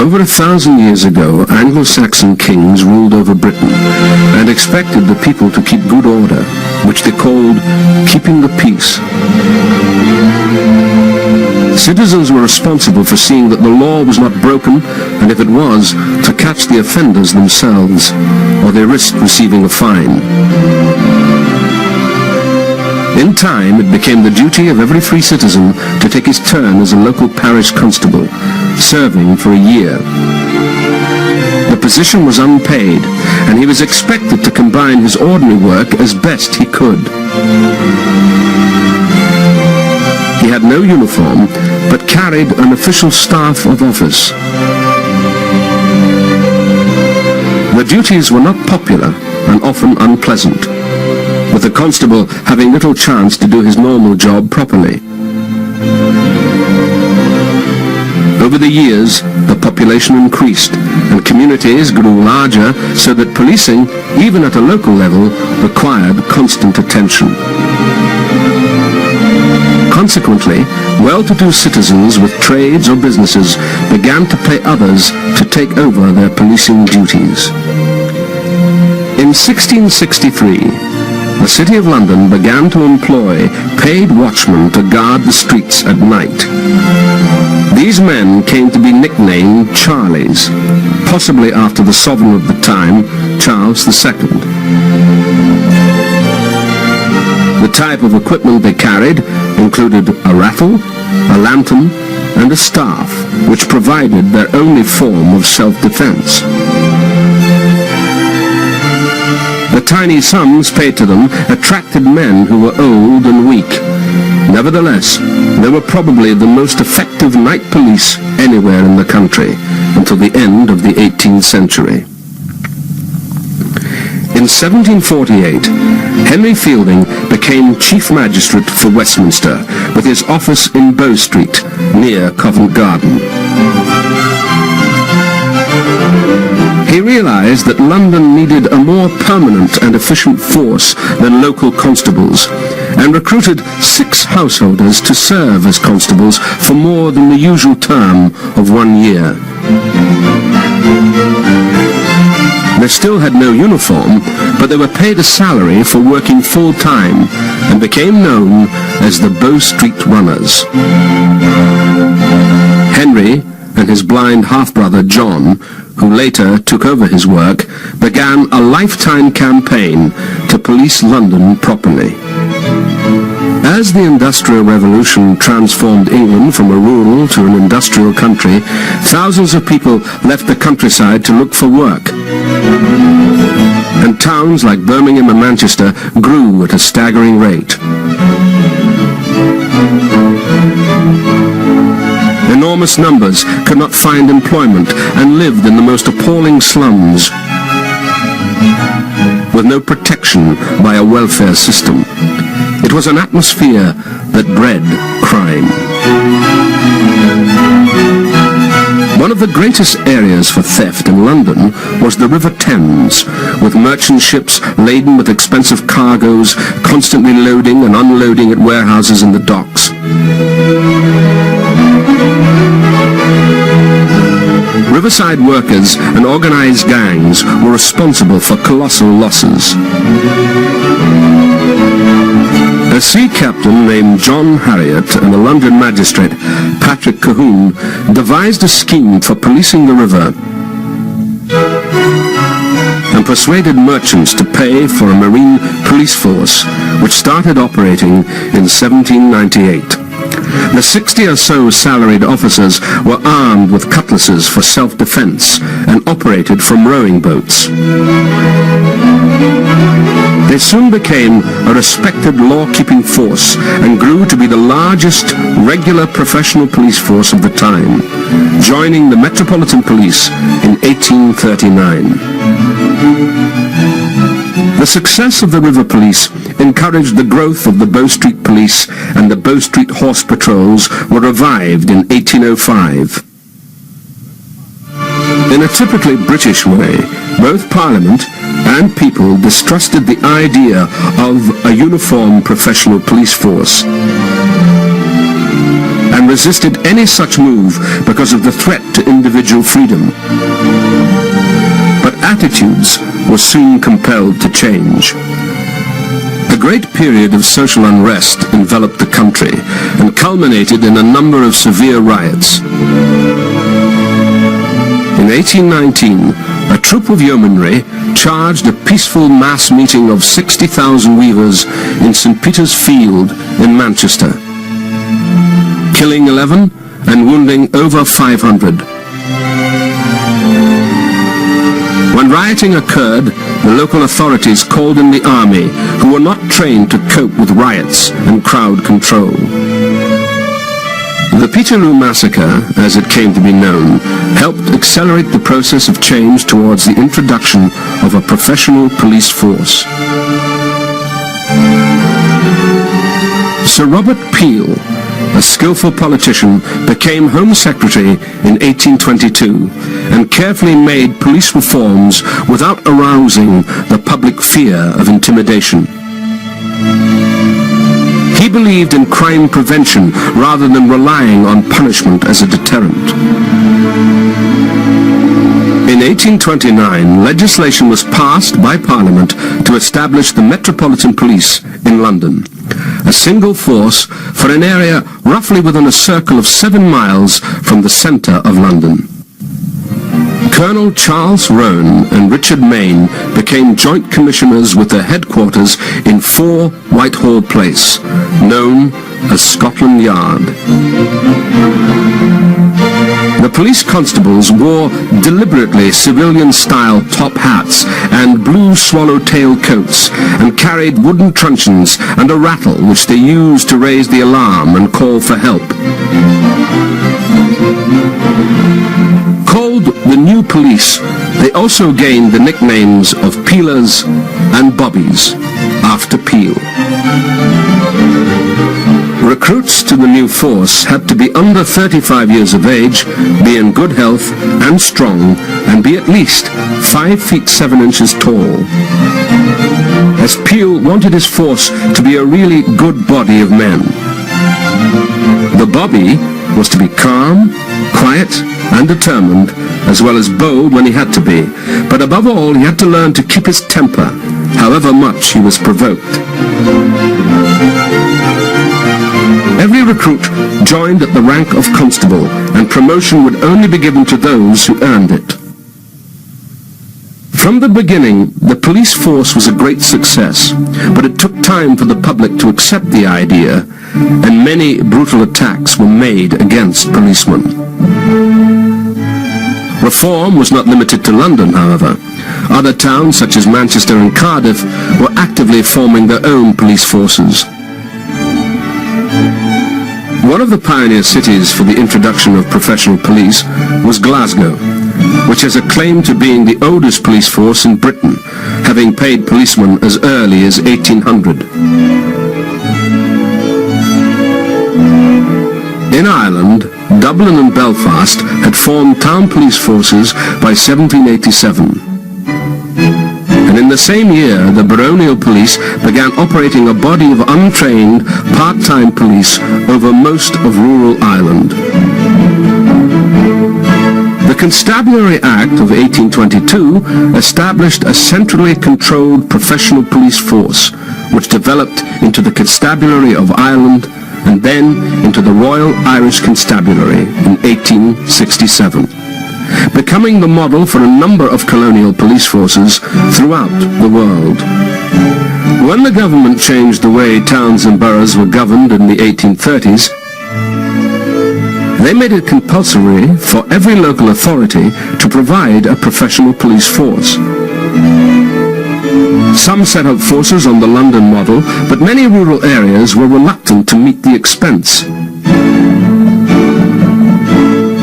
Over 1,000 years ago, Anglo-Saxon kings ruled over Britain and expected the people to keep good order, which they called keeping the peace. Citizens were responsible for seeing that the law was not broken, and if it was, to catch the offenders themselves, or they risked receiving a fine. In time, it became the duty of every free citizen to take his turn as a local parish constable, serving for a year. The position was unpaid, and he was expected to combine his ordinary work as best he could. He had no uniform, but carried an official staff of office. The duties were not popular and often unpleasant, with the constable having little chance to do his normal job properly. Over the years, the population increased, and communities grew larger, so that policing, even at a local level, required constant attention. Consequently, well-to-do citizens with trades or businesses began to pay others to take over their policing duties. In 1663, the City of London began to employ paid watchmen to guard the streets at night. These men came to be nicknamed Charlies, possibly after the sovereign of the time, Charles II. The type of equipment they carried included a rattle, a lantern, and a staff, which provided their only form of self-defense. The tiny sums paid to them attracted men who were old and weak. Nevertheless, they were probably the most effective night police anywhere in the country until the end of the 18th century. In 1748, Henry Fielding became Chief Magistrate for Westminster, with his office in Bow Street, near Covent Garden. He realized that London needed a more permanent and efficient force than local constables, and recruited 6 householders to serve as constables for more than the usual term of 1 year. They still had no uniform, but they were paid a salary for working full-time and became known as the Bow Street Runners. Henry and his blind half-brother John, who later took over his work, began a lifetime campaign to police London properly. As the Industrial Revolution transformed England from a rural to an industrial country, thousands of people left the countryside to look for work. And towns like Birmingham and Manchester grew at a staggering rate. Enormous numbers could not find employment and lived in the most appalling slums, with no protection by a welfare system. It was an atmosphere that bred crime. One of the greatest areas for theft in London was the River Thames, with merchant ships laden with expensive cargoes constantly loading and unloading at warehouses in the docks. Riverside workers and organized gangs were responsible for colossal losses. A sea captain named John Harriot and the London magistrate Patrick Colquhoun devised a scheme for policing the river and persuaded merchants to pay for a marine police force, which started operating in 1798. The 60 or so salaried officers were armed with cutlasses for self-defense and operated from rowing boats. They soon became a respected law-keeping force and grew to be the largest regular professional police force of the time, joining the Metropolitan Police in 1839. The success of the River Police encouraged the growth of the Bow Street Police, and the Bow Street Horse Patrols were revived in 1805. In a typically British way, both Parliament and people distrusted the idea of a uniform professional police force. and resisted any such move because of the threat to individual freedom. But attitudes were soon compelled to change. A great period of social unrest enveloped the country and culminated in a number of severe riots. In 1819, a troop of yeomanry charged a peaceful mass meeting of 60,000 weavers in St. Peter's Field in Manchester, killing 11 and wounding over 500. When rioting occurred, the local authorities called in the army, who were not trained to cope with riots and crowd control. The Peterloo Massacre, as it came to be known, helped accelerate the process of change towards the introduction of a professional police force. Sir Robert Peel, a skillful politician, became Home Secretary in 1822 and carefully made police reforms without arousing the public fear of intimidation. He believed in crime prevention rather than relying on punishment as a deterrent. In 1829, legislation was passed by Parliament to establish the Metropolitan Police in London, a single force for an area roughly within a circle of 7 miles from the centre of London. Colonel Charles Roane and Richard Mayne became Joint Commissioners with their headquarters in 4 Whitehall Place, known as Scotland Yard. The police constables wore deliberately civilian-style top hats and blue swallow-tail coats and carried wooden truncheons and a rattle which they used to raise the alarm and call for help. Called the New Police, they also gained the nicknames of Peelers and Bobbies, after Peel. Recruits to the new force had to be under 35 years of age, be in good health and strong, and be at least 5 feet 7 inches tall. As Peel wanted his force to be a really good body of men. The Bobby was to be calm, quiet, and determined, as well as bold when he had to be, but above all he had to learn to keep his temper, however much he was provoked. Every recruit joined at the rank of constable, and promotion would only be given to those who earned it. From the beginning, the police force was a great success, but it took time for the public to accept the idea, and many brutal attacks were made against policemen. Reform was not limited to London, however. Other towns, such as Manchester and Cardiff, were actively forming their own police forces. One of the pioneer cities for the introduction of professional police was Glasgow, which has a claim to being the oldest police force in Britain, having paid policemen as early as 1800. In Ireland, Dublin and Belfast had formed town police forces by 1787. And in the same year, the baronial police began operating a body of untrained, part-time police over most of rural Ireland. The Constabulary Act of 1822 established a centrally controlled professional police force, which developed into the Constabulary of Ireland and then into the Royal Irish Constabulary in 1867. Becoming the model for a number of colonial police forces throughout the world. When the government changed the way towns and boroughs were governed in the 1830s, they made it compulsory for every local authority to provide a professional police force. Some set up forces on the London model, but many rural areas were reluctant to meet the expense.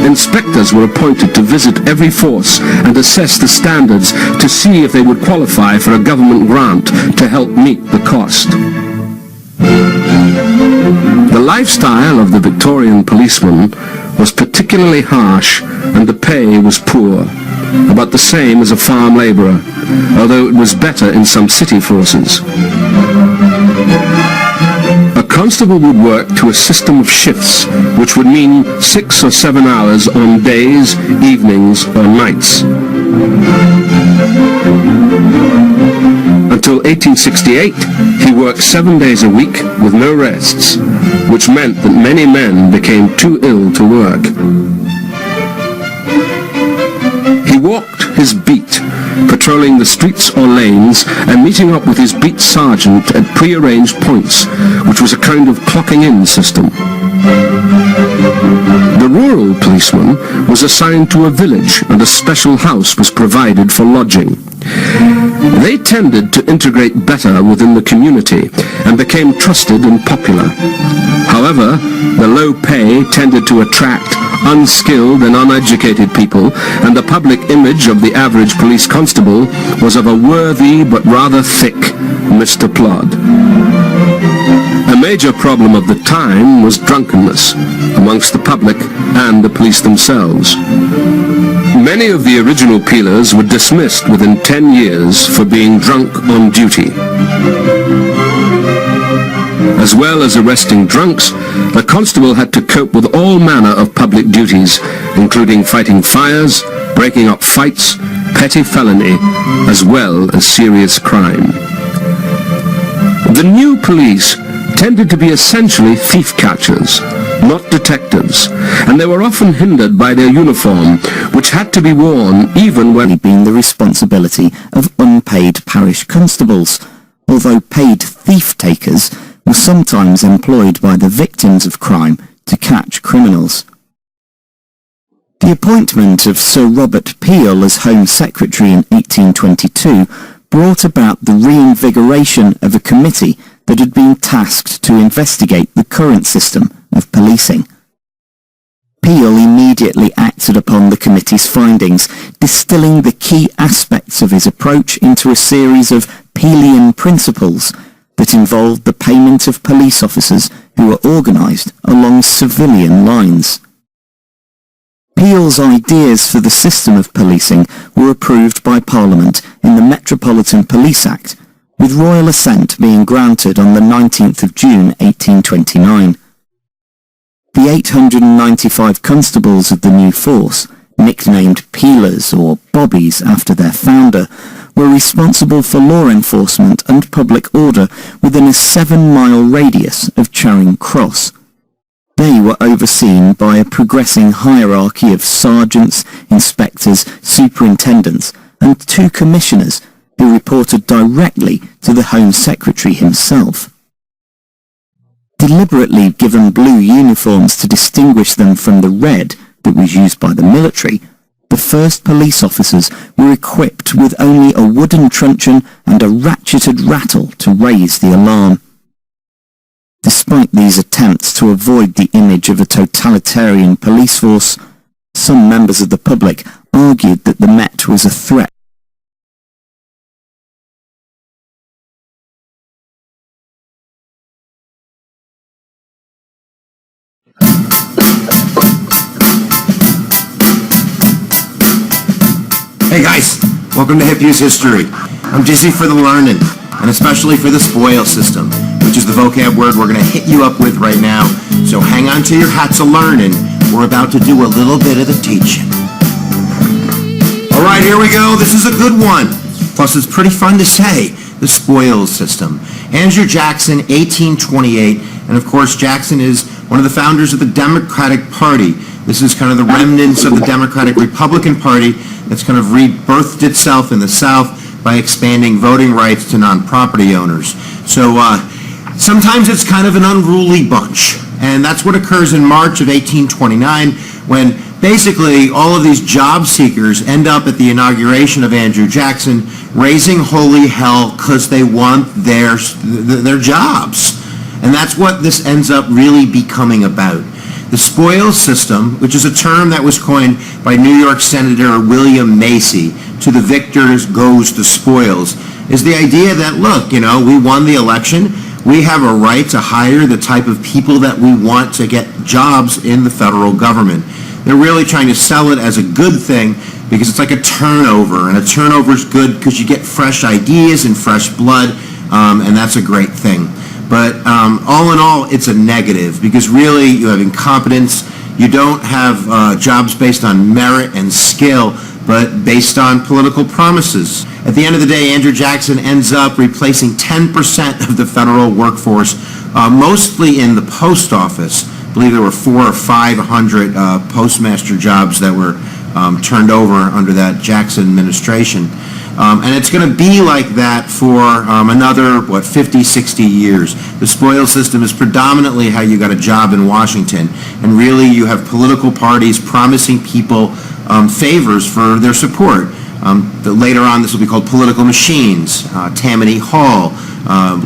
Inspectors were appointed to visit every force and assess the standards to see if they would qualify for a government grant to help meet the cost. The lifestyle of the Victorian policeman was particularly harsh and the pay was poor, about the same as a farm labourer, although it was better in some city forces. A constable would work to a system of shifts, which would mean 6 or 7 hours on days, evenings, or nights. Until 1868, he worked 7 days a week with no rests, which meant that many men became too ill to work. He walked his beat, patrolling the streets or lanes and meeting up with his beat sergeant at pre-arranged points, which was a kind of clocking-in system. The rural policeman was assigned to a village and a special house was provided for lodging. They tended to integrate better within the community and became trusted and popular. However, the low pay tended to attract unskilled and uneducated people, and the public image of the average police constable was of a worthy but rather thick Mr. Plod. A major problem of the time was drunkenness amongst the public and the police themselves. Many of the original peelers were dismissed within 10 years for being drunk on duty. As well as arresting drunks, the constable had to cope with all manner of public duties, including fighting fires, breaking up fights, petty felony, as well as serious crime. The new police tended to be essentially thief catchers, not detectives, and they were often hindered by their uniform, which had to be worn even when been the responsibility of unpaid parish constables, although paid thief-takers were sometimes employed by the victims of crime to catch criminals. The appointment of Sir Robert Peel as Home Secretary in 1822 brought about the reinvigoration of a committee that had been tasked to investigate the current system of policing. Peel immediately acted upon the committee's findings, distilling the key aspects of his approach into a series of Peelian principles that involved the payment of police officers who were organised along civilian lines. Peel's ideas for the system of policing were approved by Parliament in the Metropolitan Police Act, with royal assent being granted on the 19th of June 1829. The 895 constables of the new force, nicknamed Peelers or Bobbies after their founder, were responsible for law enforcement and public order within a 7-mile radius of Charing Cross. They were overseen by a progressing hierarchy of sergeants, inspectors, superintendents, and 2 commissioners who reported directly to the Home Secretary himself. Deliberately given blue uniforms to distinguish them from the red that was used by the military, the first police officers were equipped with only a wooden truncheon and a ratcheted rattle to raise the alarm. Despite these attempts to avoid the image of a totalitarian police force, some members of the public argued that the Met was a threat. Hey guys, welcome to Hip Use History. I'm dizzy for the learning, and especially for the spoil system, which is the vocab word we're going to hit you up with right now. So hang on to your hats of learning. We're about to do a little bit of the teaching. All right, here we go. This is a good one. Plus, it's pretty fun to say, the spoils system. Andrew Jackson, 1828, and of course, Jackson is one of the founders of the Democratic Party. This is kind of the remnants of the Democratic Republican Party that's kind of rebirthed itself in the South by expanding voting rights to non-property owners. So sometimes it's kind of an unruly bunch, and that's what occurs in March of 1829 when basically all of these job seekers end up at the inauguration of Andrew Jackson raising holy hell because they want their jobs. And that's what this ends up really becoming about. The spoils system, which is a term that was coined by New York Senator William Macy, to the victors goes the spoils, is the idea that, look, you know, we won the election, we have a right to hire the type of people that we want to get jobs in the federal government. They're really trying to sell it as a good thing because it's like a turnover, and a turnover is good because you get fresh ideas and fresh blood, and that's a great thing. But all in all, it's a negative because really you have incompetence. You don't have jobs based on merit and skill, but based on political promises. At the end of the day, Andrew Jackson ends up replacing 10% of the federal workforce, mostly in the post office. I believe there were 400 or 500 postmaster jobs that were turned over under that Jackson administration. And it's going to be like that for another, 50, 60 years. The spoils system is predominantly how you got a job in Washington. And really, you have political parties promising people favors for their support. Later on, this will be called political machines, Tammany Hall,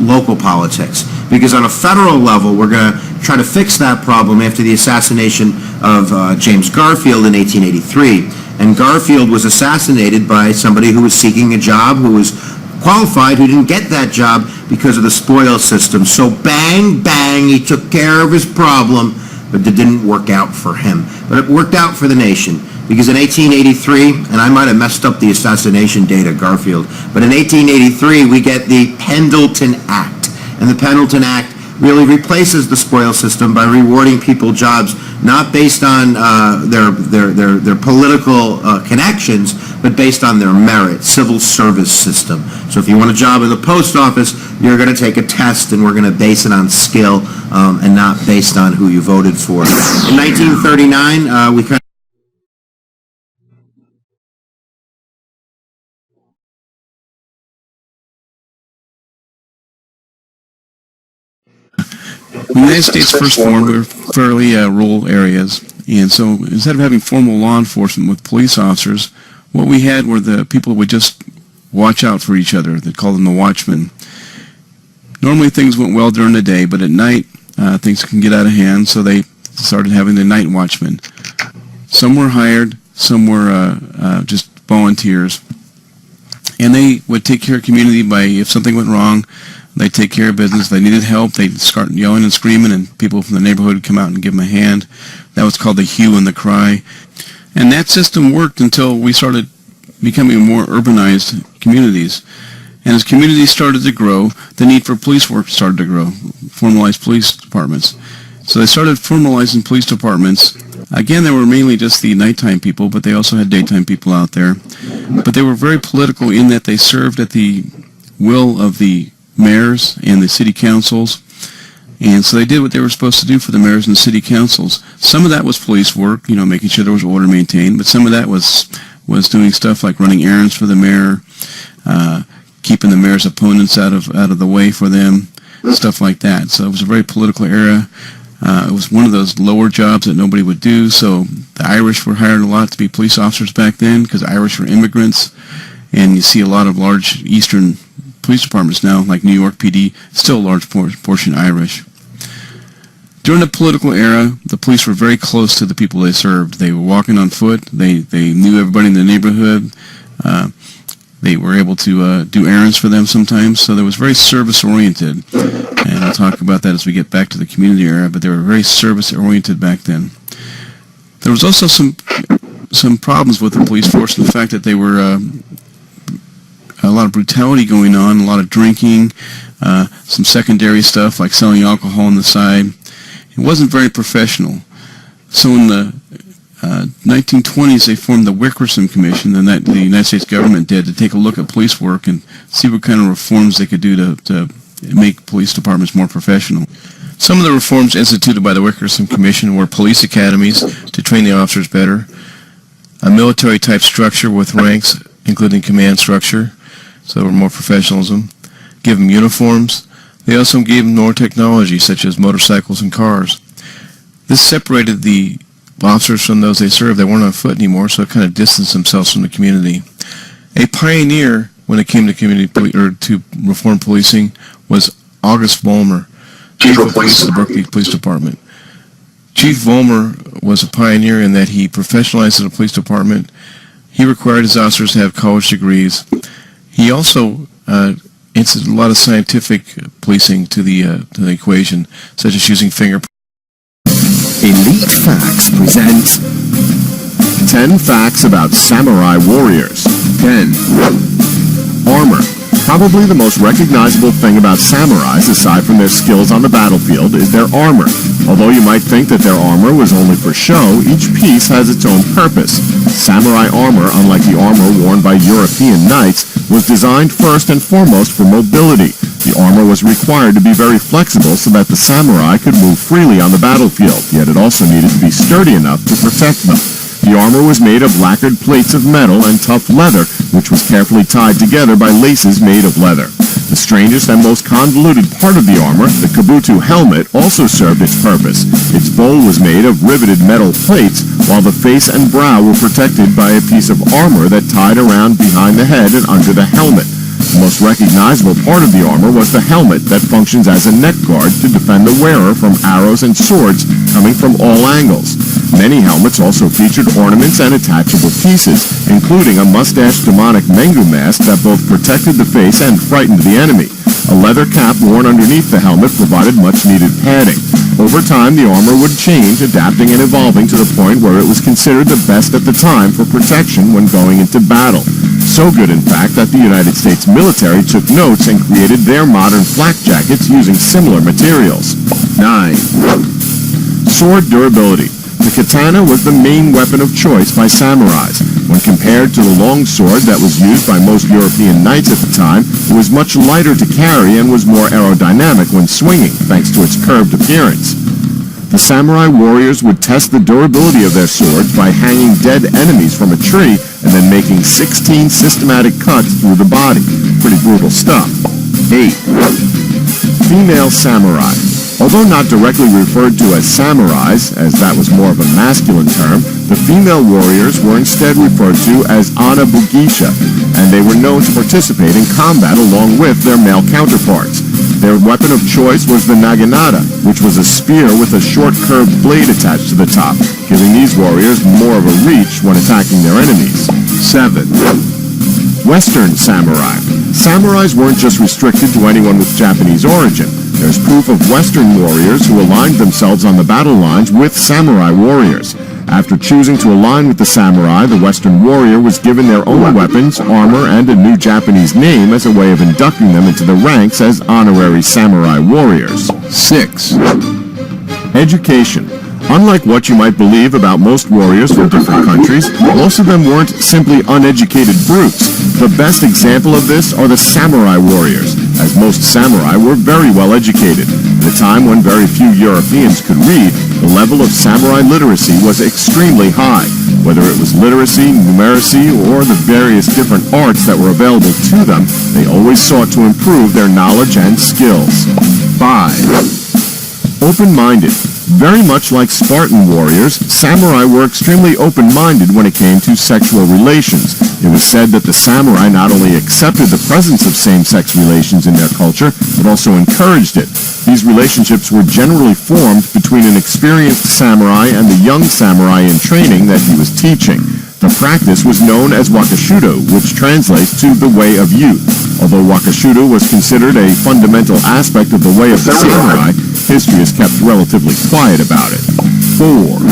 local politics. Because on a federal level, we're going to try to fix that problem after the assassination of James Garfield in 1883. And Garfield was assassinated by somebody who was seeking a job, who was qualified, who didn't get that job because of the spoils system. So bang, bang, he took care of his problem, but it didn't work out for him. But it worked out for the nation. Because in 1883, and I might have messed up the assassination date of Garfield, but in 1883 we get the Pendleton Act. And the Pendleton Act really replaces the spoils system by rewarding people jobs not based on their political connections, but based on their merit, civil service system. So if you want a job in the post office, you're going to take a test, and we're going to base it on skill and not based on who you voted for. In 1939, we kind When the United States first formed, we were fairly rural areas, and so instead of having formal law enforcement with police officers, what we had were the people who would just watch out for each other. They called them the watchmen. Normally things went well during the day, but at night things can get out of hand, so they started having the night watchmen. Some were hired, some were just volunteers, and they would take care of the community by, if something went wrong, they'd take care of business. If they needed help, they'd start yelling and screaming, and people from the neighborhood would come out and give them a hand. That was called the hue and the cry. And that system worked until we started becoming more urbanized communities. And as communities started to grow, the need for police work started to grow, formalized police departments. So they started formalizing police departments. Again, they were mainly just the nighttime people, but they also had daytime people out there. But they were very political in that they served at the will of the mayors and the city councils, and so they did what they were supposed to do for the mayors and the city councils. Some of that was police work, making sure there was order maintained, but some of that was doing stuff like running errands for the mayor, keeping the mayor's opponents out of the way for them, stuff like that. So it was a very political era. It was one of those lower jobs that nobody would do, so the Irish were hired a lot to be police officers back then because the Irish were immigrants, and you see a lot of large eastern police departments now, like New York PD, still a large portion Irish. During the political era, the police were very close to the people they served. They were walking on foot. They knew everybody in the neighborhood. They were able to do errands for them sometimes, so they was very service-oriented. And I'll talk about that as we get back to the community era, but they were very service-oriented back then. There was also some problems with the police force, and the fact that they were a lot of brutality going on, a lot of drinking, some secondary stuff like selling alcohol on the side. It wasn't very professional. So in the 1920s, they formed the Wickersham Commission, and that the United States government did, to take a look at police work and see what kind of reforms they could do to make police departments more professional. Some of the reforms instituted by the Wickersham Commission were police academies to train the officers better, a military-type structure with ranks, including command structure, so there were more professionalism, give them uniforms. They also gave them more technology, such as motorcycles and cars. This separated the officers from those they served. They weren't on foot anymore, so it kind of distanced themselves from the community. A pioneer when it came to to reform policing was August Vollmer, Chief of Police of the Berkeley Police Department. Chief Vollmer was a pioneer in that he professionalized the police department. He required his officers to have college degrees. He also instituted a lot of scientific policing to the equation, such as using fingerprints. Elite Facts present 10 facts about samurai warriors. 10. Armor. Probably the most recognizable thing about samurais, aside from their skills on the battlefield, is their armor. Although you might think that their armor was only for show, each piece has its own purpose. Samurai armor, unlike the armor worn by European knights, was designed first and foremost for mobility. The armor was required to be very flexible so that the samurai could move freely on the battlefield, yet it also needed to be sturdy enough to protect them. The armor was made of lacquered plates of metal and tough leather, which was carefully tied together by laces made of leather. The strangest and most convoluted part of the armor, the kabuto helmet, also served its purpose. Its bowl was made of riveted metal plates, while the face and brow were protected by a piece of armor that tied around behind the head and under the helmet. The most recognizable part of the armor was the helmet that functions as a neck guard to defend the wearer from arrows and swords coming from all angles. Many helmets also featured ornaments and attachable pieces, including a mustached demonic Mengu mask that both protected the face and frightened the enemy. A leather cap worn underneath the helmet provided much-needed padding. Over time, the armor would change, adapting and evolving to the point where it was considered the best at the time for protection when going into battle. So good, in fact, that the United States military took notes and created their modern flak jackets using similar materials. 9. Sword durability. The katana was the main weapon of choice by samurais. When compared to the long sword that was used by most European knights at the time, it was much lighter to carry and was more aerodynamic when swinging, thanks to its curved appearance. The samurai warriors would test the durability of their swords by hanging dead enemies from a tree and then making 16 systematic cuts through the body. Pretty brutal stuff. 8. Female samurai. Although not directly referred to as samurais, as that was more of a masculine term, the female warriors were instead referred to as anabugisha, and they were known to participate in combat along with their male counterparts. Their weapon of choice was the naginata, which was a spear with a short curved blade attached to the top, giving these warriors more of a reach when attacking their enemies. 7. Western samurai. Samurais weren't just restricted to anyone with Japanese origin. There's proof of Western warriors who aligned themselves on the battle lines with samurai warriors. After choosing to align with the samurai, the Western warrior was given their own weapons, armor, and a new Japanese name as a way of inducting them into the ranks as honorary samurai warriors. 6. Education. Unlike what you might believe about most warriors from different countries, most of them weren't simply uneducated brutes. The best example of this are the samurai warriors, as most samurai were very well educated. At a time when very few Europeans could read, the level of samurai literacy was extremely high. Whether it was literacy, numeracy, or the various different arts that were available to them, they always sought to improve their knowledge and skills. 5. Open-minded. Very much like Spartan warriors, samurai were extremely open-minded when it came to sexual relations. It was said that the samurai not only accepted the presence of same-sex relations in their culture, but also encouraged it. These relationships were generally formed between an experienced samurai and the young samurai in training that he was teaching. The practice was known as wakashudo, which translates to the way of youth. Although wakashudo was considered a fundamental aspect of the way of the samurai, history has kept relatively quiet about it. 4.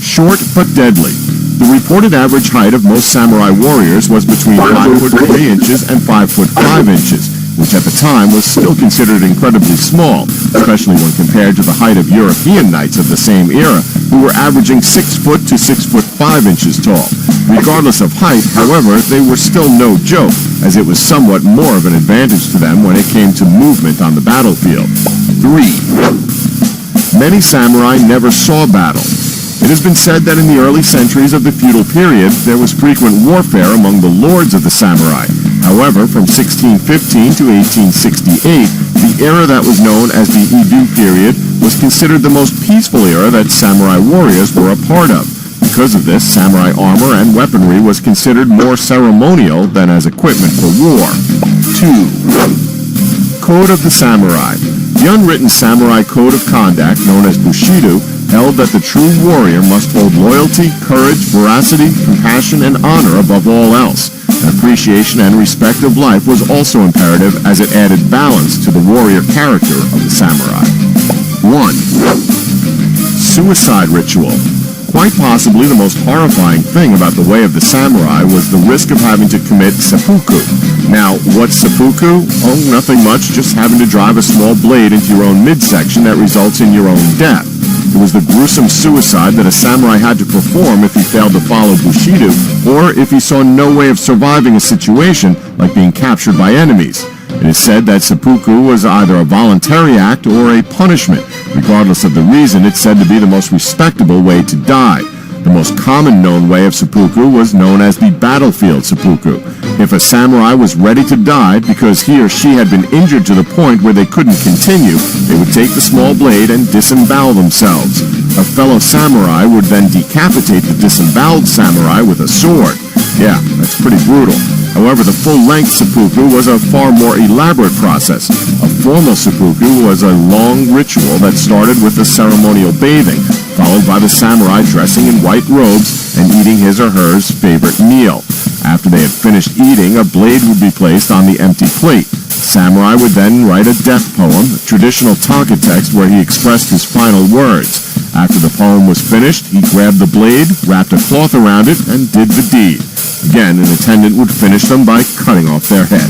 Short but deadly. The reported average height of most samurai warriors was between 5 foot 3 inches and 5 foot 5 inches, which at the time was still considered incredibly small, especially when compared to the height of European knights of the same era, who were averaging 6 foot to 6 foot 5 inches tall. Regardless of height, however, they were still no joke, as it was somewhat more of an advantage to them when it came to movement on the battlefield. 3. Many samurai never saw battle. It has been said that in the early centuries of the feudal period, there was frequent warfare among the lords of the samurai. However, from 1615 to 1868, the era that was known as the Edo period was considered the most peaceful era that samurai warriors were a part of. Because of this, samurai armor and weaponry was considered more ceremonial than as equipment for war. 2. Code of the Samurai. The unwritten samurai code of conduct, known as Bushido, held that the true warrior must hold loyalty, courage, veracity, compassion, and honor above all else. An appreciation and respect of life was also imperative, as it added balance to the warrior character of the samurai. 1. Suicide ritual. Quite possibly the most horrifying thing about the way of the samurai was the risk of having to commit seppuku. Now, what's seppuku? Oh, nothing much, just having to drive a small blade into your own midsection that results in your own death. It was the gruesome suicide that a samurai had to perform if he failed to follow Bushido, or if he saw no way of surviving a situation like being captured by enemies. It is said that seppuku was either a voluntary act or a punishment. Regardless of the reason, it's said to be the most respectable way to die. The most common known way of seppuku was known as the battlefield seppuku. If a samurai was ready to die because he or she had been injured to the point where they couldn't continue, they would take the small blade and disembowel themselves. A fellow samurai would then decapitate the disemboweled samurai with a sword. Yeah, that's pretty brutal. However, the full-length seppuku was a far more elaborate process. A formal seppuku was a long ritual that started with the ceremonial bathing, followed by the samurai dressing in white robes and eating his or her favorite meal. After they had finished eating, a blade would be placed on the empty plate. The samurai would then write a death poem, a traditional tanka text where he expressed his final words. After the poem was finished, he grabbed the blade, wrapped a cloth around it, and did the deed. Again, an attendant would finish them by cutting off their head.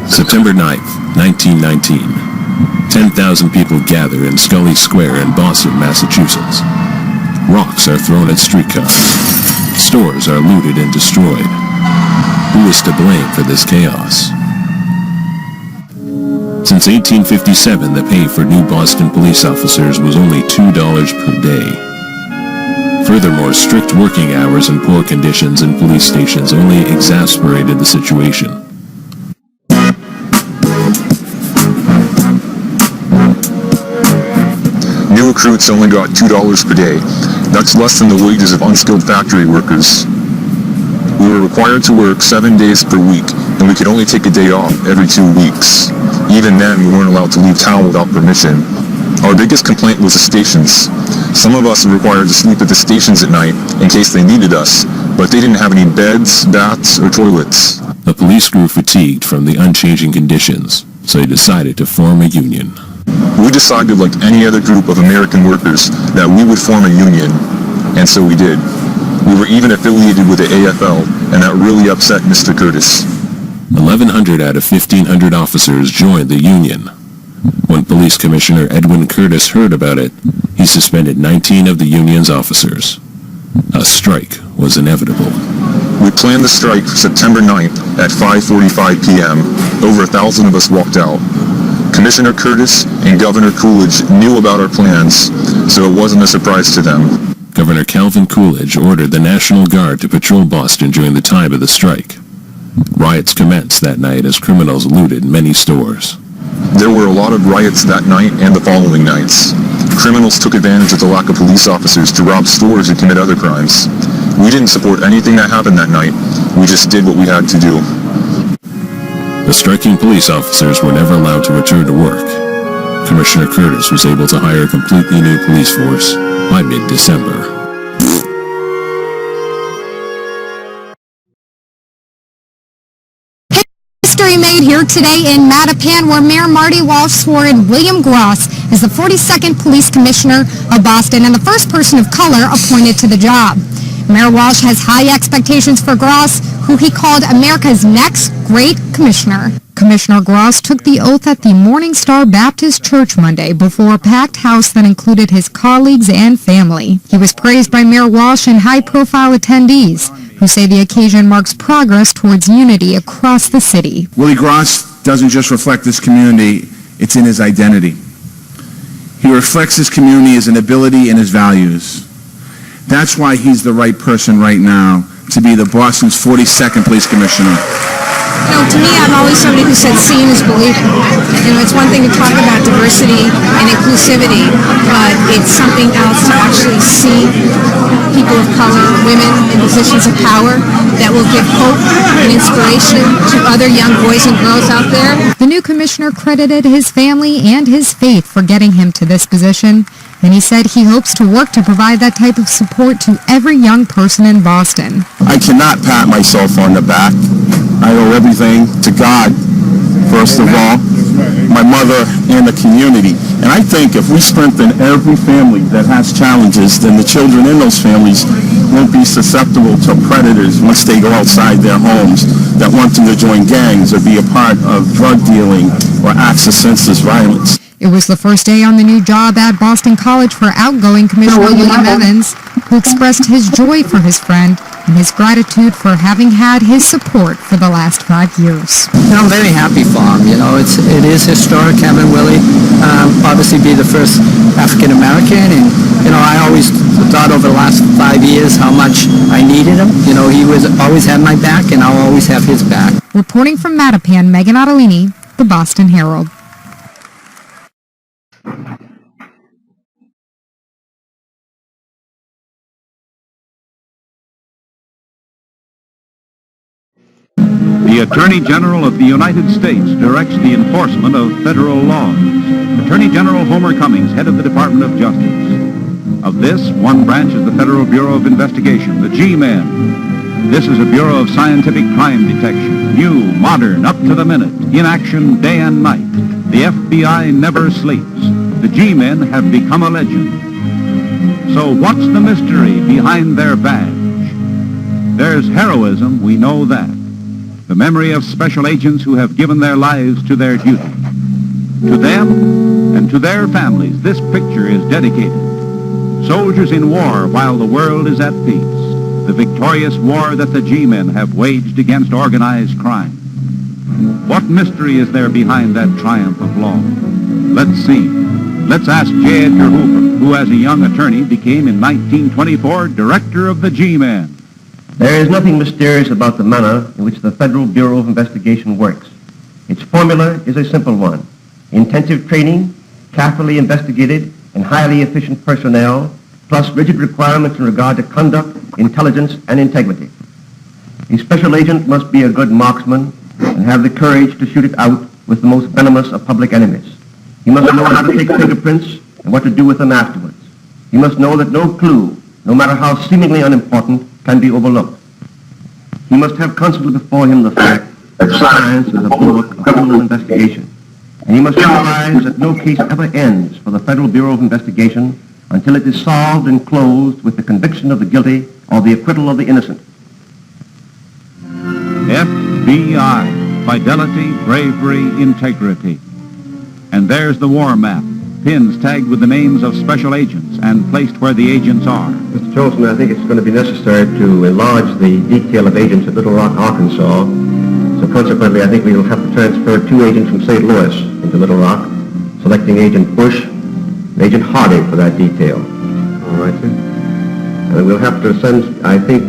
September 9th, 1919. 10,000 people gather in Scully Square in Boston, Massachusetts. Rocks are thrown at streetcars. Stores are looted and destroyed. Who is to blame for this chaos? Since 1857, the pay for new Boston police officers was only $2 per day. Furthermore, strict working hours and poor conditions in police stations only exacerbated the situation. New recruits only got $2 per day. That's less than the wages of unskilled factory workers. We were required to work 7 days per week, and we could only take a day off every 2 weeks. Even then, we weren't allowed to leave town without permission. Our biggest complaint was the stations. Some of us were required to sleep at the stations at night in case they needed us, but they didn't have any beds, baths, or toilets. The police grew fatigued from the unchanging conditions, so they decided to form a union. We decided, like any other group of American workers, that we would form a union, and so we did. We were even affiliated with the AFL, and that really upset Mr. Curtis. 1,100 out of 1,500 officers joined the union. When Police Commissioner Edwin Curtis heard about it, he suspended 19 of the union's officers. A strike was inevitable. We planned the strike for September 9th at 5:45 p.m. Over 1,000 of us walked out. Commissioner Curtis and Governor Coolidge knew about our plans, so it wasn't a surprise to them. Governor Calvin Coolidge ordered the National Guard to patrol Boston during the time of the strike. Riots commenced that night as criminals looted many stores. There were a lot of riots that night and the following nights. Criminals took advantage of the lack of police officers to rob stores and commit other crimes. We didn't support anything that happened that night. We just did what we had to do. The striking police officers were never allowed to return to work. Commissioner Curtis was able to hire a completely new police force by mid-December. History made here today in Mattapan, where Mayor Marty Walsh swore in William Gross as the 42nd Police Commissioner of Boston and the first person of color appointed to the job. Mayor Walsh has high expectations for Gross, who he called America's next great commissioner. Commissioner Gross took the oath at the Morning Star Baptist Church Monday before a packed house that included his colleagues and family. He was praised by Mayor Walsh and high-profile attendees, who say the occasion marks progress towards unity across the city. Willie Gross doesn't just reflect this community, it's in his identity. He reflects his community as an ability and his values. That's why he's the right person right now to be the Boston's 42nd Police Commissioner. You know, to me, I'm always somebody who said seeing is believing. You know, it's one thing to talk about diversity and inclusivity, but it's something else to actually see people of color, women in positions of power that will give hope and inspiration to other young boys and girls out there. The new commissioner credited his family and his faith for getting him to this position And he said he hopes to work to provide that type of support to every young person in Boston. I cannot pat myself on the back. I owe everything to God, first of all, my mother, and the community. And I think if we strengthen every family that has challenges, then the children in those families won't be susceptible to predators once they go outside their homes that want them to join gangs or be a part of drug dealing or acts of senseless violence. It was the first day on the new job at Boston College for outgoing Commissioner William Evans, who expressed his joy for his friend and his gratitude for having had his support for the last 5 years. I'm very happy for him. It is historic having Willie obviously be the first African American, and I always thought over the last 5 years how much I needed him. He was always had my back, and I'll always have his back. Reporting from Mattapan, Megan Ottolini, The Boston Herald. The Attorney General of the United States directs the enforcement of federal laws. Attorney General Homer Cummings, head of the Department of Justice. Of this, one branch is the Federal Bureau of Investigation, the G-Men. This is a Bureau of Scientific Crime Detection, new, modern, up to the minute, in action day and night. The FBI never sleeps. The G-Men have become a legend. So what's the mystery behind their badge? There's heroism, we know that. The memory of special agents who have given their lives to their duty. To them and to their families, this picture is dedicated. Soldiers in war while the world is at peace. The victorious war that the G-Men have waged against organized crime. What mystery is there behind that triumph of law? Let's see. Let's ask J. Edgar Hoover, who as a young attorney became in 1924 director of the G-Men. There is nothing mysterious about the manner in which the Federal Bureau of Investigation works. Its formula is a simple one. Intensive training, carefully investigated, and highly efficient personnel, plus rigid requirements in regard to conduct, intelligence, and integrity. A special agent must be a good marksman and have the courage to shoot it out with the most venomous of public enemies. He must know how to take fingerprints and what to do with them afterwards. He must know that no clue, no matter how seemingly unimportant, can be overlooked. He must have constantly before him the fact that science is a bulwark of criminal investigation. And he must realize that no case ever ends for the Federal Bureau of Investigation until it is solved and closed with the conviction of the guilty or the acquittal of the innocent. FBI, fidelity, bravery, integrity. And there's the war map. Pins tagged with the names of special agents and placed where the agents are. Mr. Charleston, I think it's going to be necessary to enlarge the detail of agents at Little Rock, Arkansas. So consequently, I think we will have to transfer 2 agents from St. Louis into Little Rock, selecting Agent Bush and Agent Harding for that detail. All right, sir. And we'll have to send, I think,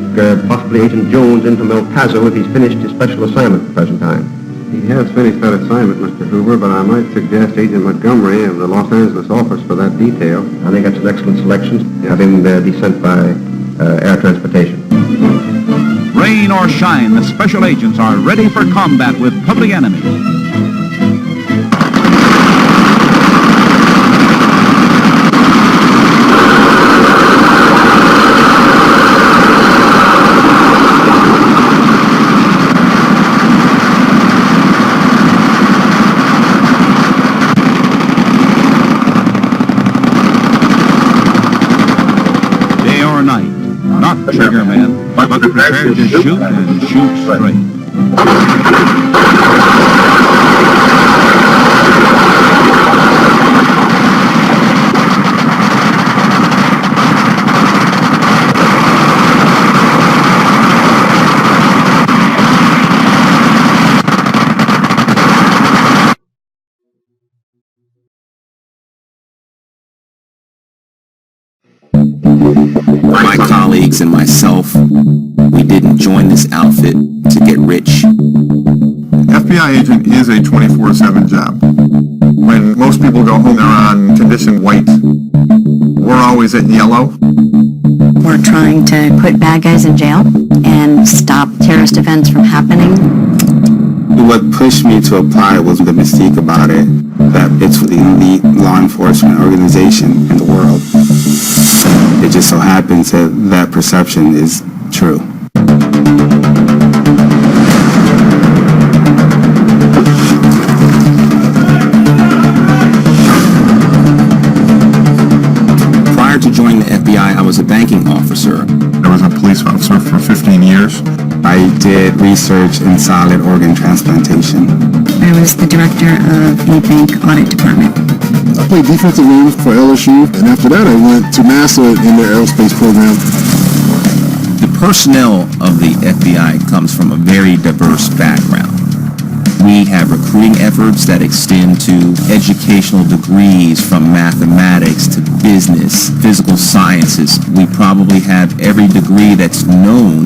possibly Agent Jones in from El Paso if he's finished his special assignment at the present time. He has finished that assignment, Mr. Hoover, but I might suggest Agent Montgomery of the Los Angeles office for that detail. I think that's an excellent selection. Have him be sent by air transportation. Rain or shine, the special agents are ready for combat with public enemies. Not trigger men, but prepared to shoot and shoot straight. My colleagues and myself, we didn't join this outfit to get rich. FBI agent is a 24/7 job. When most people go home, they're on condition white. We're always at yellow. We're trying to put bad guys in jail and stop terrorist events from happening. What pushed me to apply was the mystique about it. that it's the elite law enforcement organization in the world. It just so happens that that perception is true. Prior to joining the FBI, I was a banking officer. I was a police officer for 15 years. I did research in solid organ transplantation. I was the director of the bank audit department. I played defensive end for LSU, and after that I went to NASA in their aerospace program. The personnel of the FBI comes from a very diverse background. We have recruiting efforts that extend to educational degrees from mathematics to business, physical sciences. We probably have every degree that's known.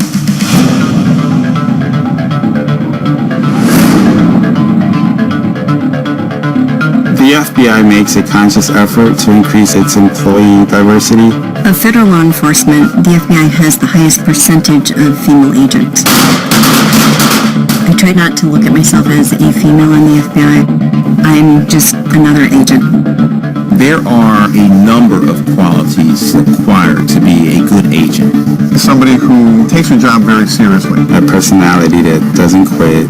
The FBI makes a conscious effort to increase its employee diversity. Of federal law enforcement, the FBI has the highest percentage of female agents. I try not to look at myself as a female in the FBI. I'm just another agent. There are a number of qualities required to be a good agent. Somebody who takes her job very seriously. A personality that doesn't quit.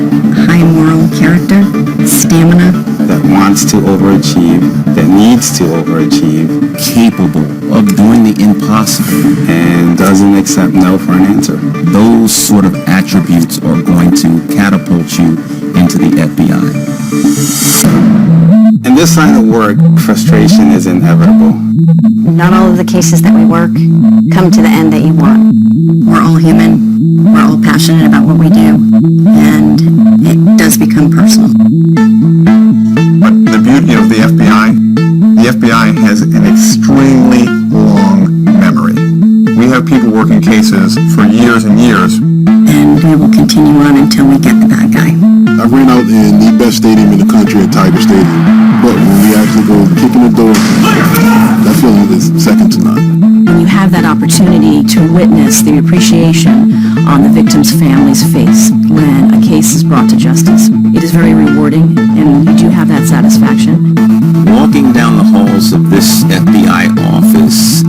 High moral character, stamina. That wants to overachieve, that needs to overachieve. Capable of doing the impossible. And doesn't accept no for an answer. Those sort of attributes are going to catapult you into the FBI. In this line of work, frustration is inevitable. Not all of the cases that we work come to the end that you want. We're all human. We're all passionate about what we do. And it does become personal. But the beauty of the FBI has an extremely long memory. We have people working cases for years and years. And we will continue on until we get the bad guy. I ran out in the best stadium in the country at Tiger Stadium. But when we actually go kicking the door, that feeling is second to none. When you have that opportunity to witness the appreciation on the victim's family's face when a case is brought to justice, it is very rewarding, and you do have that satisfaction. Walking down the halls of this FBI office,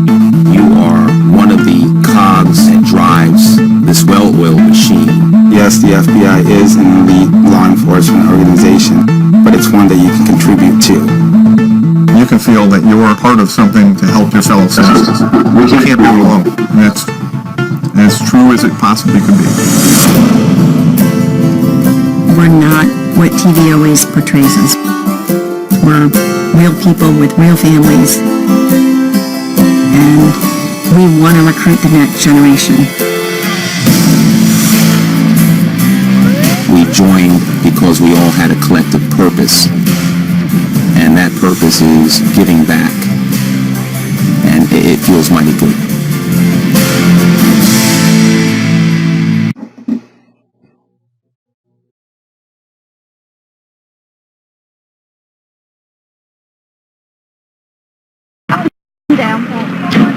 you are one of the cogs that drives this well-oiled machine. Yes, the FBI is an elite law enforcement organization, but it's one that you can contribute to. You can feel that you're part of something to help your fellow citizens. You can't do it alone. And it's as true as it possibly could be. We're not what TV always portrays us. We're real people with real families. And we want to recruit the next generation. We joined because we all had a collective purpose. And that purpose is giving back. And it feels mighty good.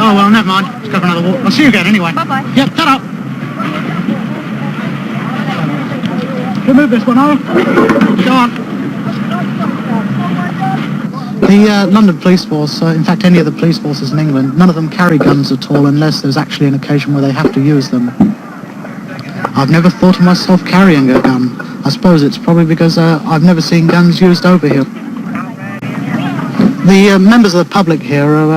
Oh, well, never mind. Let's go for another walk. I'll see you again anyway. Bye-bye. Yep, ta-da. We'll move this one over. Go on. The London Police Force, in fact any of the police forces in England, none of them carry guns at all unless there's actually an occasion where they have to use them. I've never thought of myself carrying a gun. I suppose it's probably because I've never seen guns used over here. The members of the public here are,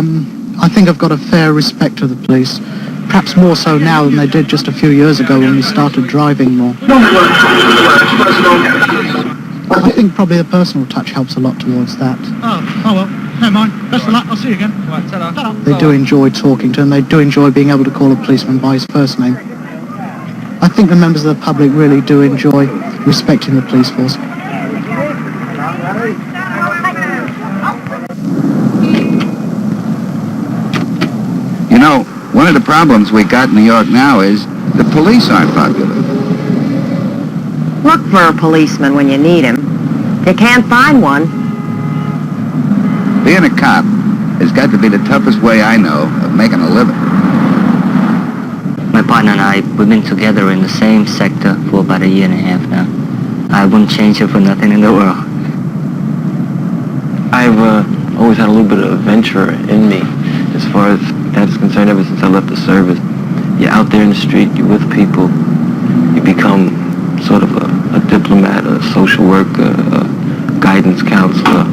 I think have got a fair respect for the police. Perhaps more so now than they did just a few years ago when we started driving more. I think probably the personal touch helps a lot towards that. Oh well, never mind. Best of luck, I'll see you again. Right, ta-da. Ta-da. They do enjoy talking to him. They do enjoy being able to call a policeman by his first name. I think the members of the public really do enjoy respecting the police force. You know, one of the problems we got in New York now is the police aren't popular. Look for a policeman when you need him. You can't find one. Being a cop has got to be the toughest way I know of making a living. My partner and I, we've been together in the same sector for about 1.5 years now. I wouldn't change it for nothing in the world. I've always had a little bit of adventure in me as far as that is concerned ever since I left the service. You're out there in the street, you're with people, you become sort of a diplomat, a social worker, a guidance counselor.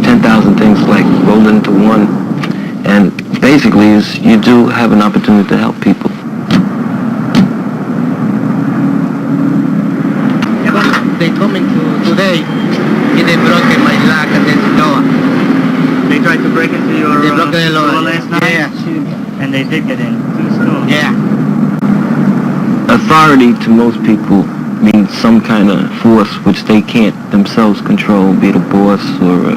10,000 things like rolled into one. And basically is you do have an opportunity to help people. They coming today, and they broken my lock and then door. They tried to break into your store last night? Yeah. And they did get into the store? Yeah. Authority to most people means some kind of force which they can't themselves control, be it a boss or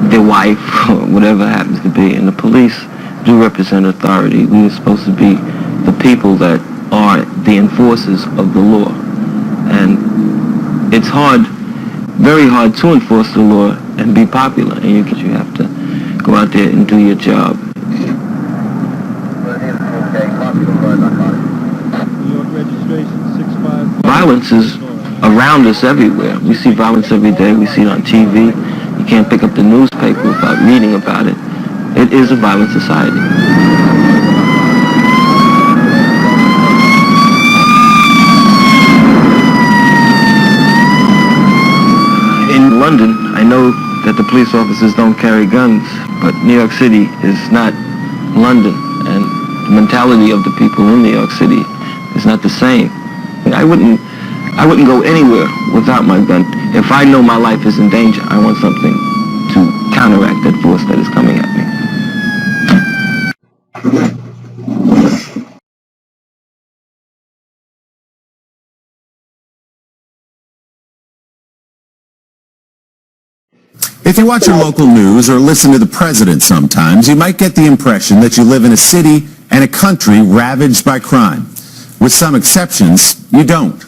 their wife or whatever happens to be. And the police do represent authority. We are supposed to be the people that are the enforcers of the law. And it's hard, very hard to enforce the law and be popular. And you have to go out there and do your job. Violence is around us everywhere. We see violence every day. We see it on TV. You can't pick up the newspaper without reading about it. It is a violent society. In London, I know that the police officers don't carry guns, but New York City is not London, and the mentality of the people in New York City is not the same. I wouldn't go anywhere without my gun. If I know my life is in danger, I want something to counteract that force that is coming at me. If you watch your local news or listen to the president sometimes, you might get the impression that you live in a city and a country ravaged by crime. With some exceptions, you don't.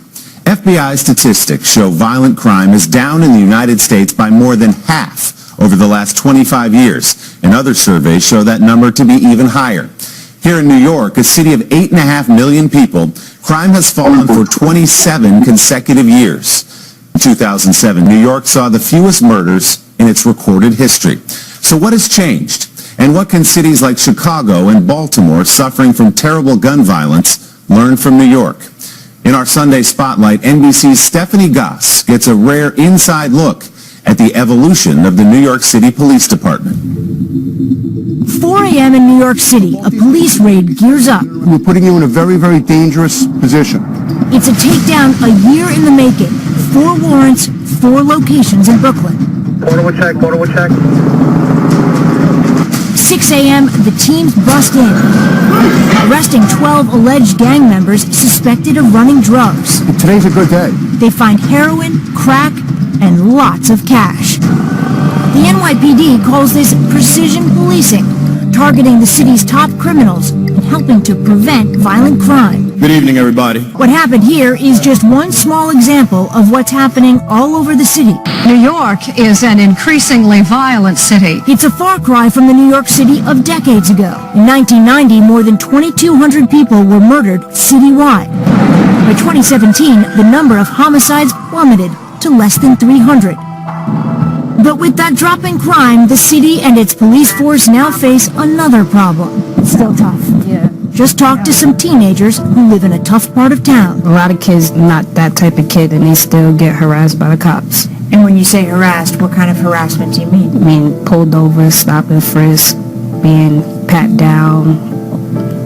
FBI statistics show violent crime is down in the United States by more than half over the last 25 years, and other surveys show that number to be even higher. Here in New York, a city of 8.5 million people, crime has fallen for 27 consecutive years. In 2007, New York saw the fewest murders in its recorded history. So what has changed? And what can cities like Chicago and Baltimore, suffering from terrible gun violence, learn from New York? In our Sunday Spotlight, NBC's Stephanie Goss gets a rare inside look at the evolution of the New York City Police Department. 4 a.m. in New York City, a police raid gears up. We're putting you in a very, very dangerous position. It's a takedown a year in the making. 4 warrants, 4 locations in Brooklyn. Portable check. 6 a.m., the teams bust in, arresting 12 alleged gang members suspected of running drugs. Today's a good day. They find heroin, crack, and lots of cash. The NYPD calls this precision policing, targeting the city's top criminals and helping to prevent violent crime. Good evening, everybody. What happened here is just one small example of what's happening all over the city. New York is an increasingly violent city. It's a far cry from the New York City of decades ago. In 1990, more than 2,200 people were murdered citywide. By 2017, the number of homicides plummeted to less than 300. But with that drop in crime, the city and its police force now face another problem. It's still tough, yeah. Just talk to some teenagers who live in a tough part of town. A lot of kids not that type of kid, and they still get harassed by the cops. And when you say harassed, what kind of harassment do you mean? I mean, pulled over, stop and frisk, being pat down,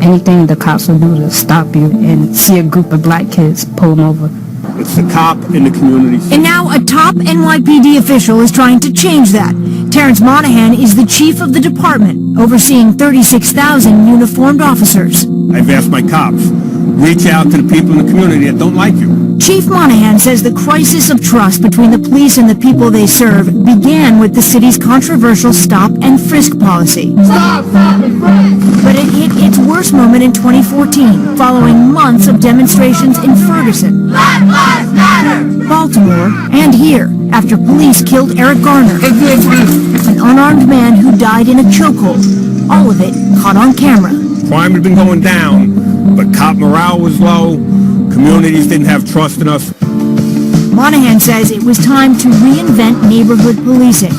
anything the cops will do to stop you, and see a group of black kids pull them over. It's the cop in the community. And now a top NYPD official is trying to change that. Terrence Monahan is the chief of the department, overseeing 36,000 uniformed officers. I've asked my cops, reach out to the people in the community that don't like you. Chief Monahan says the crisis of trust between the police and the people they serve began with the city's controversial stop and frisk policy. Stop and frisk! But it hit its worst moment in 2014, following months of demonstrations in Ferguson, Black Lives Matter! Baltimore, and here, after police killed Eric Garner, an unarmed man who died in a chokehold. All of it caught on camera. Crime had been going down, but cop morale was low. Communities didn't have trust in us. Monahan says it was time to reinvent neighborhood policing.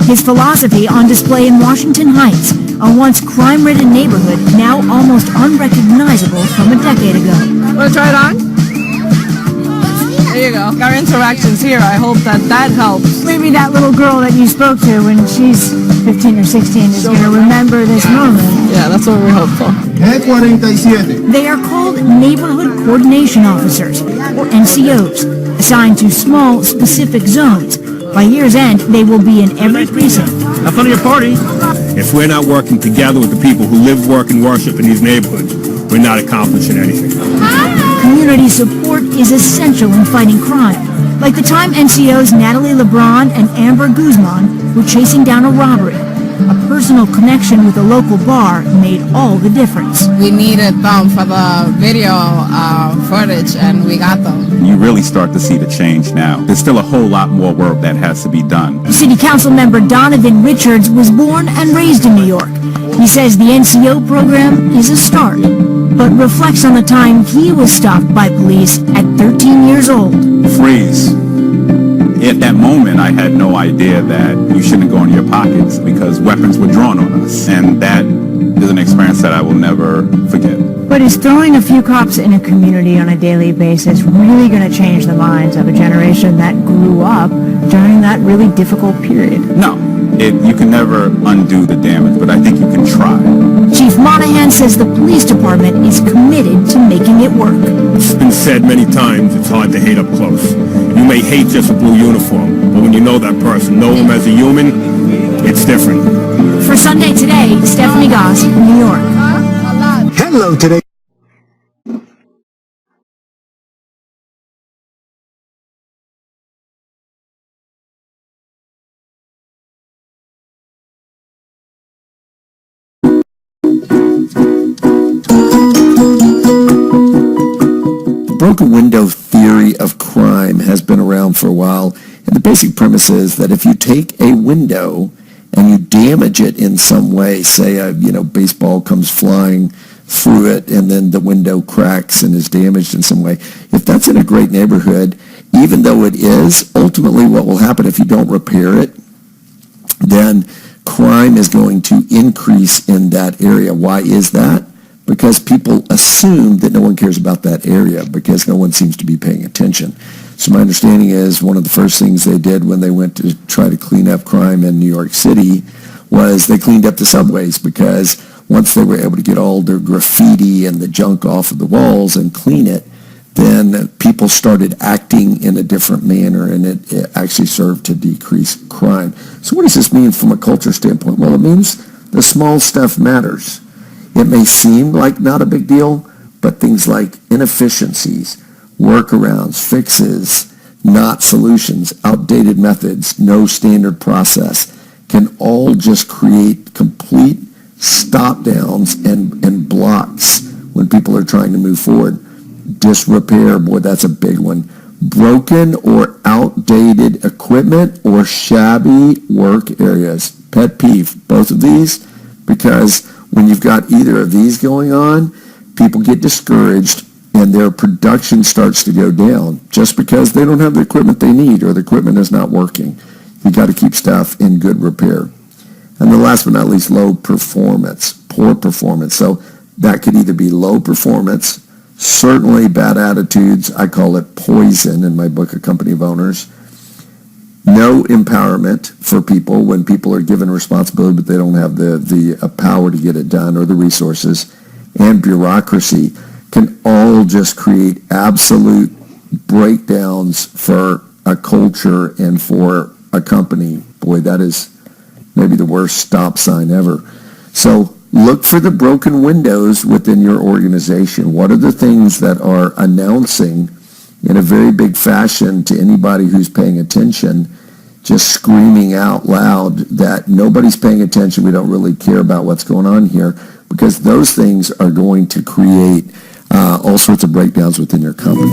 His philosophy on display in Washington Heights, a once crime-ridden neighborhood now almost unrecognizable from a decade ago. Want to try it on? There you go. Our interactions here, I hope that helps. Maybe that little girl that you spoke to when she's 15 or 16 is going to remember this moment. Yeah, that's what we're hopeful. They are called Neighborhood Coordination Officers, or NCOs, assigned to small, specific zones. By year's end, they will be in every precinct. Have fun at your party. If we're not working together with the people who live, work, and worship in these neighborhoods, we're not accomplishing anything. Community support is essential in fighting crime, like the time NCOs Natalie LeBron and Amber Guzman were chasing down a robbery. A personal connection with a local bar made all the difference. We needed them for the video footage, and we got them. You really start to see the change now. There's still a whole lot more work that has to be done. City Council member Donovan Richards was born and raised in New York. He says the NCO program is a start, but reflects on the time he was stopped by police at 13 years old. Freeze. At that moment, I had no idea that you shouldn't go in your pockets because weapons were drawn on us. And that is an experience that I will never forget. But is throwing a few cops in a community on a daily basis really going to change the minds of a generation that grew up during that really difficult period? No. You can never undo the damage, but I think you can try. Chief Monahan says the police department is committed to making it work. It's been said many times, it's hard to hate up close. You may hate just a blue uniform, but when you know that person, know him as a human, it's different. For Sunday Today, Stephanie Goss, New York. Hello today. Broken window theory of crime has been around for a while, and the basic premise is that if you take a window and you damage it in some way, say a baseball comes flying through it and then the window cracks and is damaged in some way, if that's in a great neighborhood, even though it is, ultimately what will happen if you don't repair it, then crime is going to increase in that area. Why is that? Because people assume that no one cares about that area because no one seems to be paying attention. So my understanding is one of the first things they did when they went to try to clean up crime in New York City was they cleaned up the subways, because once they were able to get all their graffiti and the junk off of the walls and clean it, then people started acting in a different manner, and it actually served to decrease crime. So what does this mean from a culture standpoint? Well, it means the small stuff matters. It may seem like not a big deal, but things like inefficiencies, workarounds, fixes, not solutions, outdated methods, no standard process can all just create complete stop downs and blocks when people are trying to move forward. Disrepair, boy, that's a big one. Broken or outdated equipment or shabby work areas. Pet peeve, both of these, because when you've got either of these going on, people get discouraged and their production starts to go down just because they don't have the equipment they need or the equipment is not working. You got to keep stuff in good repair. And the last but not least, low performance, poor performance. So that could either be low performance, certainly bad attitudes. I call it poison in my book, A Company of Owners. No empowerment for people when people are given responsibility but they don't have the power to get it done or the resources, and bureaucracy can all just create absolute breakdowns for a culture and for a company. Boy, that is maybe the worst stop sign ever. So look for the broken windows within your organization. What are the things that are announcing in a very big fashion to anybody who's paying attention, just screaming out loud that nobody's paying attention, we don't really care about what's going on here, because those things are going to create all sorts of breakdowns within your company.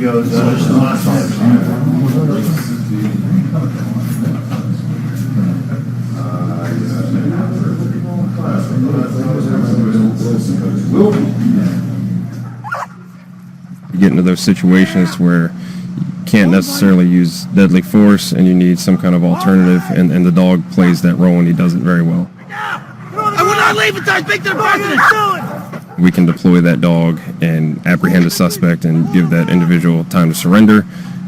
You get into those situations where you can't necessarily use deadly force and you need some kind of alternative, and the dog plays that role and he does it very well. I will not leave until I speak to the president! We can deploy that dog and apprehend a suspect and give that individual time to surrender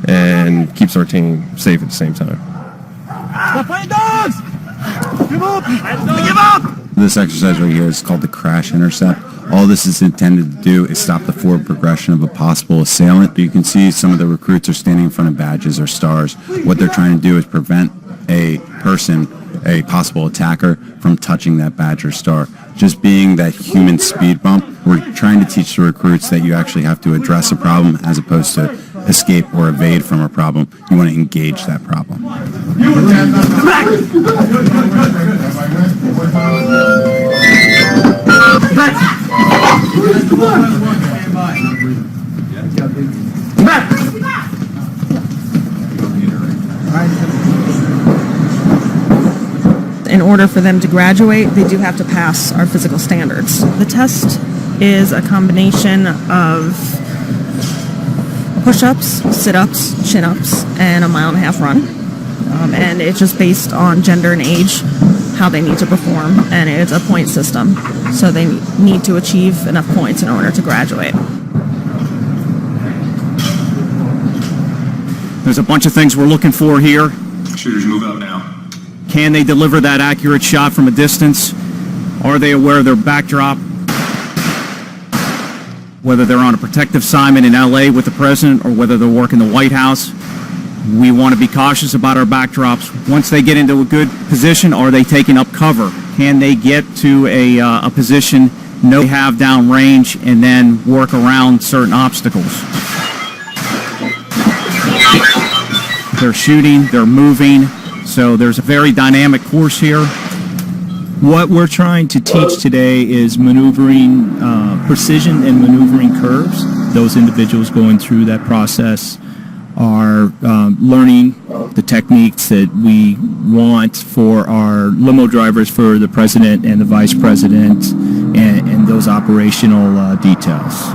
and keeps our team safe at the same time. Stop playing dogs! Give up! Give up! This exercise right here is called the crash intercept. All this is intended to do is stop the forward progression of a possible assailant. You can see some of the recruits are standing in front of badges or stars. What they're trying to do is prevent a person, a possible attacker, from touching that badge or star. Just being that human speed bump, we're trying to teach the recruits that you actually have to address a problem as opposed to escape or evade from a problem. You want to engage that problem. In order for them to graduate, they do have to pass our physical standards. The test is a combination of push-ups, sit-ups, chin-ups, and a 1.5 mile run. And it's just based on gender and age, how they need to perform, and it's a point system. So they need to achieve enough points in order to graduate. There's a bunch of things we're looking for here. Shooters, move out now. Can they deliver that accurate shot from a distance? Are they aware of their backdrop? Whether they're on a protective assignment in LA with the president or whether they're working the White House, we want to be cautious about our backdrops. Once they get into a good position, are they taking up cover? Can they get to a position, know they have down range, and then work around certain obstacles? They're shooting, they're moving, so there's a very dynamic course here. What we're trying to teach today is maneuvering, precision and maneuvering curves. Those individuals going through that process are learning the techniques that we want for our limo drivers for the president and the vice president, and those operational details.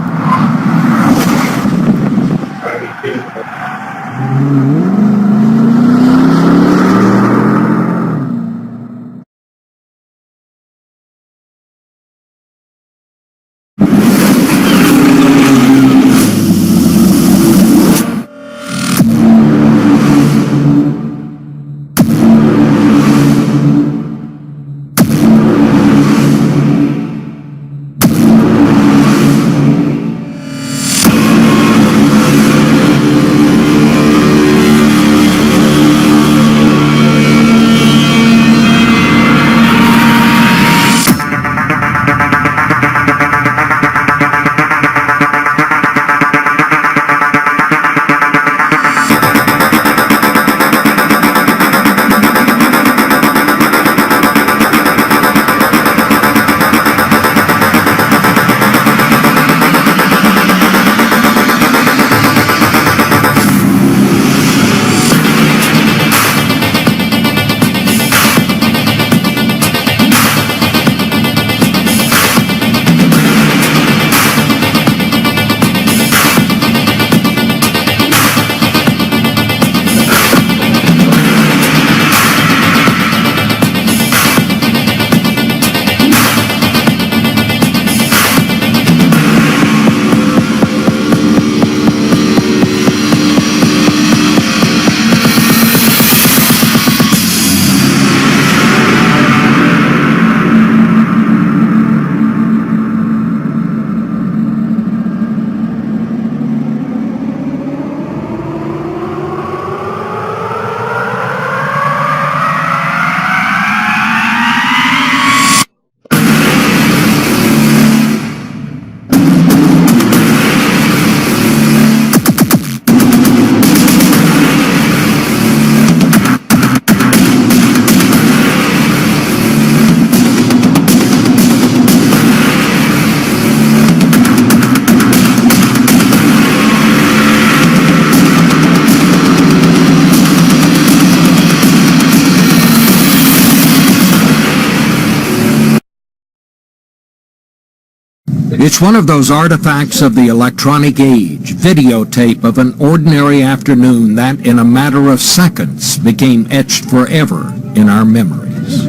It's one of those artifacts of the electronic age, videotape of an ordinary afternoon that, in a matter of seconds, became etched forever in our memories.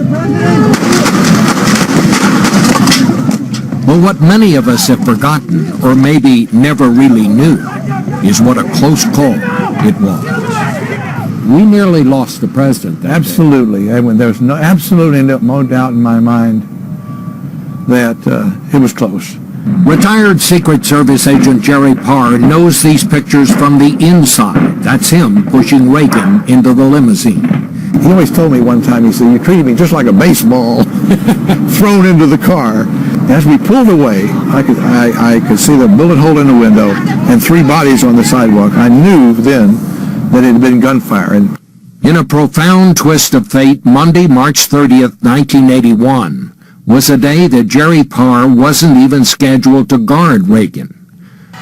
Well, what many of us have forgotten, or maybe never really knew, is what a close call it was. We nearly lost the president. Absolutely. There's absolutely no doubt in my mind that it was close. Retired Secret Service agent Jerry Parr knows these pictures from the inside. That's him pushing Reagan into the limousine. He always told me one time, he said, "You treated me just like a baseball thrown into the car." As we pulled away, I could see the bullet hole in the window and 3 bodies on the sidewalk. I knew then that it had been gunfire. And in a profound twist of fate, Monday, March 30th, 1981, was a day that Jerry Parr wasn't even scheduled to guard Reagan.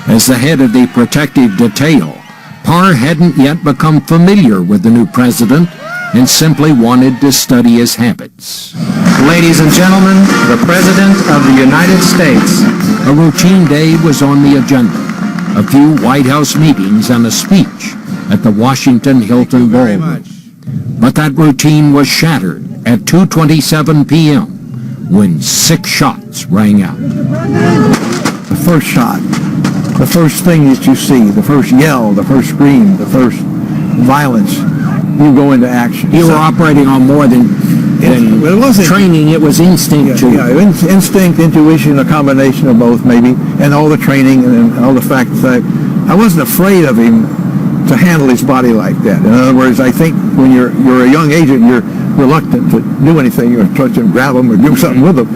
As the head of the protective detail, Parr hadn't yet become familiar with the new president and simply wanted to study his habits. Ladies and gentlemen, the President of the United States. A routine day was on the agenda. A few White House meetings and a speech at the Washington Hilton Ballroom. But that routine was shattered at 2:27 p.m. when 6 shots rang out. The first shot, the first thing that you see, the first yell, the first scream, the first violence, you go into action. You were operating on more than training, it was instinct too. Yeah, instinct, intuition, a combination of both maybe, and all the training and all the fact that I wasn't afraid of him to handle his body like that. In other words, I think when you're a young agent, you're reluctant to do anything. You're trying to grab them or do something with them,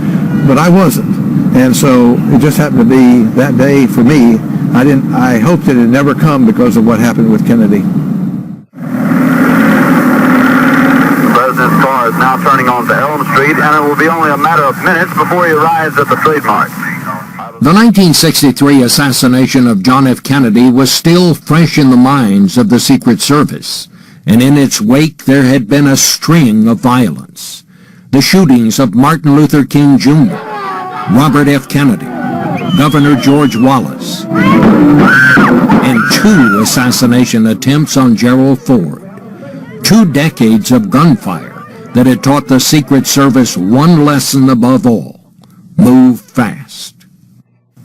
but I wasn't. And so it just happened to be that day for me. I hoped it had never come because of what happened with Kennedy. President's car is now turning onto Elm Street, and it will be only a matter of minutes before he arrives at the trademark. The 1963 assassination of John F. Kennedy was still fresh in the minds of the Secret Service, and in its wake there had been a string of violence. The shootings of Martin Luther King Jr., Robert F. Kennedy, Governor George Wallace, and 2 assassination attempts on Gerald Ford. 2 decades of gunfire that had taught the Secret Service one lesson above all: move fast.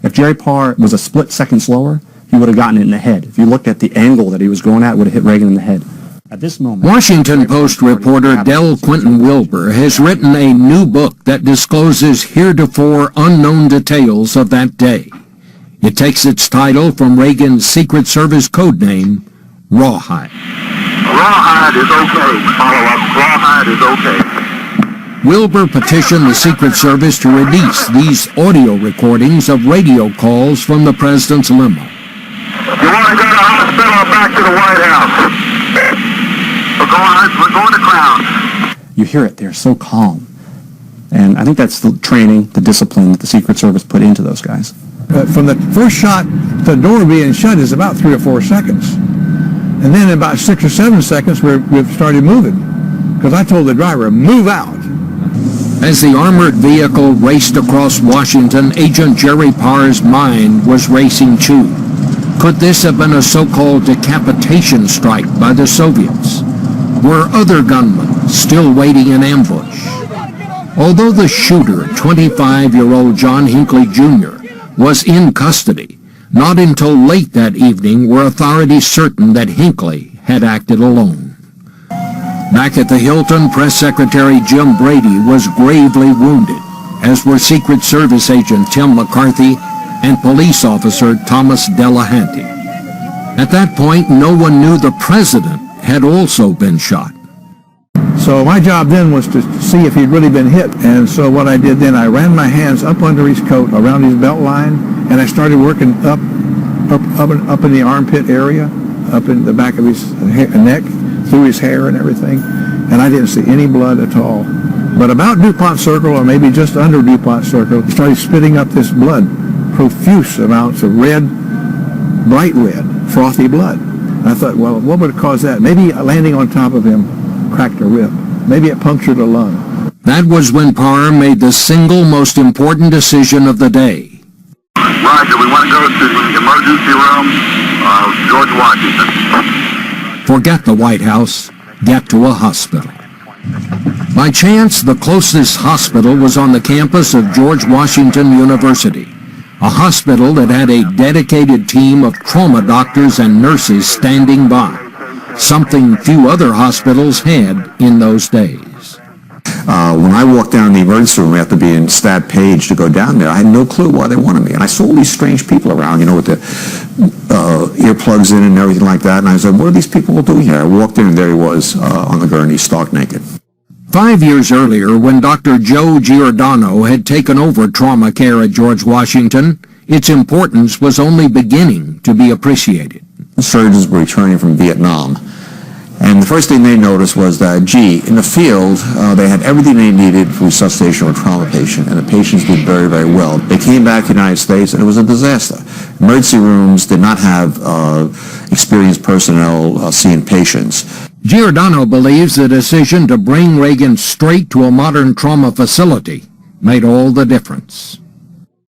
If Jerry Parr was a split second slower, he would have gotten it in the head. If you looked at the angle that he was going at, it would have hit Reagan in the head. At this moment, Washington Post reporter Del Quinton Wilbur has written a new book that discloses heretofore unknown details of that day. It takes its title from Reagan's Secret Service code name, Rawhide. Rawhide is okay. Follow up. Rawhide is okay. Wilbur petitioned the Secret Service to release these audio recordings of radio calls from the president's limo. You want to go to the hospital or back to the White House? We're going to Crown. you hear it, they're so calm. And I think that's the training, the discipline that the Secret Service put into those guys. From the first shot, the door being shut is about 3 or 4 seconds. And then in about 6 or 7 seconds, we've started moving. Because I told the driver, move out. As the armored vehicle raced across Washington, Agent Jerry Parr's mind was racing too. Could this have been a so-called decapitation strike by the Soviets? Were other gunmen still waiting in ambush? Although the shooter, 25-year-old John Hinckley Jr., was in custody, not until late that evening were authorities certain that Hinckley had acted alone. Back at the Hilton, Press Secretary Jim Brady was gravely wounded, as were Secret Service agent Tim McCarthy and police officer Thomas Delahanty. At that point, no one knew the president had also been shot. So my job then was to see if he'd really been hit. And so what I did then, I ran my hands up under his coat, around his belt line, and I started working up in the armpit area, up in the back of his neck, through his hair and everything. And I didn't see any blood at all. But about DuPont Circle, or maybe just under DuPont Circle, he started spitting up this blood, profuse amounts of red, bright red, frothy blood. And I thought, well, what would cause that? Maybe landing on top of him cracked a rib. Maybe it punctured a lung. That was when Parr made the single most important decision of the day. Roger, we want to go to the emergency room, George Washington. Forget the White House, get to a hospital. By chance, the closest hospital was on the campus of George Washington University, a hospital that had a dedicated team of trauma doctors and nurses standing by, something few other hospitals had in those days. When I walked down the emergency room after being stabbed paged to go down there, I had no clue why they wanted me. And I saw all these strange people around, with the earplugs in and everything like that. And I said, what are these people doing here? I walked in and there he was on the gurney, stark naked. 5 years earlier, when Dr. Joe Giordano had taken over trauma care at George Washington, its importance was only beginning to be appreciated. The surgeons were returning from Vietnam. And the first thing they noticed was that, in the field, they had everything they needed for resuscitation of a trauma patient, and the patients did very, very well. They came back to the United States, and it was a disaster. Emergency rooms did not have experienced personnel seeing patients. Giordano believes the decision to bring Reagan straight to a modern trauma facility made all the difference.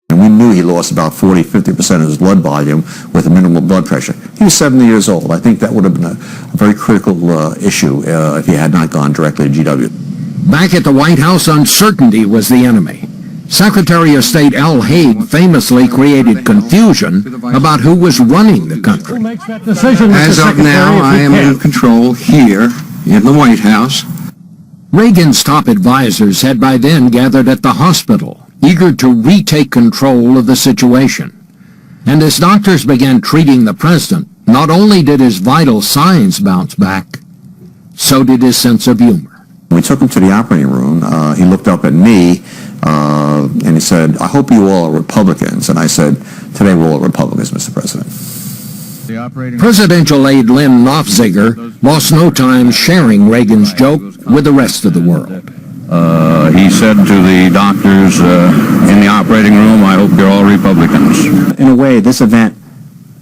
And we knew he lost about 40-50% of his blood volume with a minimal blood pressure. He was 70 years old. I think that would have been a very critical issue if he had not gone directly to GW. Back at the White House, uncertainty was the enemy. Secretary of State Al Haig famously created confusion about who was running the country. As of now, I am in control here in the White House. Reagan's top advisors had by then gathered at the hospital, eager to retake control of the situation. And as doctors began treating the president, not only did his vital signs bounce back, so did his sense of humor. We took him to the operating room. He looked up at me and he said, I hope you all are Republicans. And I said, today we're all Republicans, Mr. President. Presidential aide Lynn Nofziger lost no time sharing Reagan's joke with the rest of the world. He said to the doctors in the operating room, I hope you're all Republicans. In a way, this event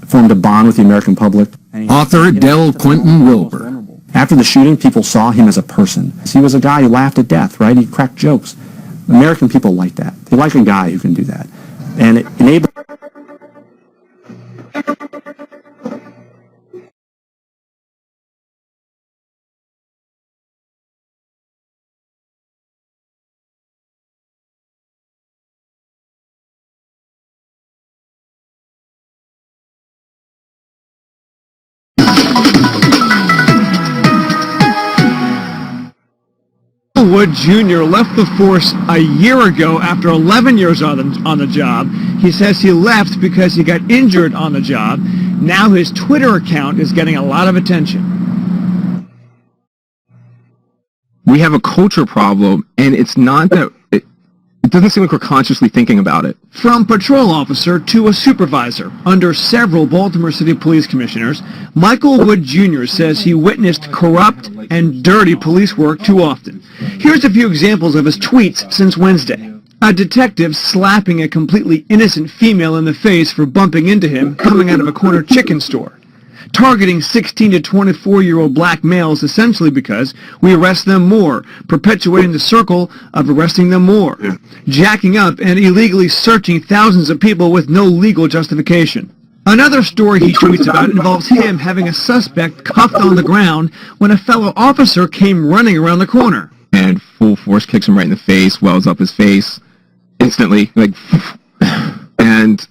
formed a bond with the American public. Author Del Quentin Wilbur. After the shooting, people saw him as a person. He was a guy who laughed at death, right? He cracked jokes. American people like that. They like a guy who can do that. And it enabled... Wood Jr. left the force a year ago after 11 years on the job. He says he left because he got injured on the job. Now his Twitter account is getting a lot of attention. We have a culture problem, and it's not that... It doesn't seem like we're consciously thinking about it. From patrol officer to a supervisor, under several Baltimore City Police commissioners, Michael Wood Jr. says he witnessed corrupt and dirty police work too often. Here's a few examples of his tweets since Wednesday. A detective slapping a completely innocent female in the face for bumping into him coming out of a corner chicken store. Targeting 16 to 24-year-old black males essentially because we arrest them more, perpetuating the circle of arresting them more. Jacking up and illegally searching thousands of people with no legal justification. Another story he tweets about involves him having a suspect cuffed on the ground when a fellow officer came running around the corner. And full force kicks him right in the face, wells up his face, instantly, and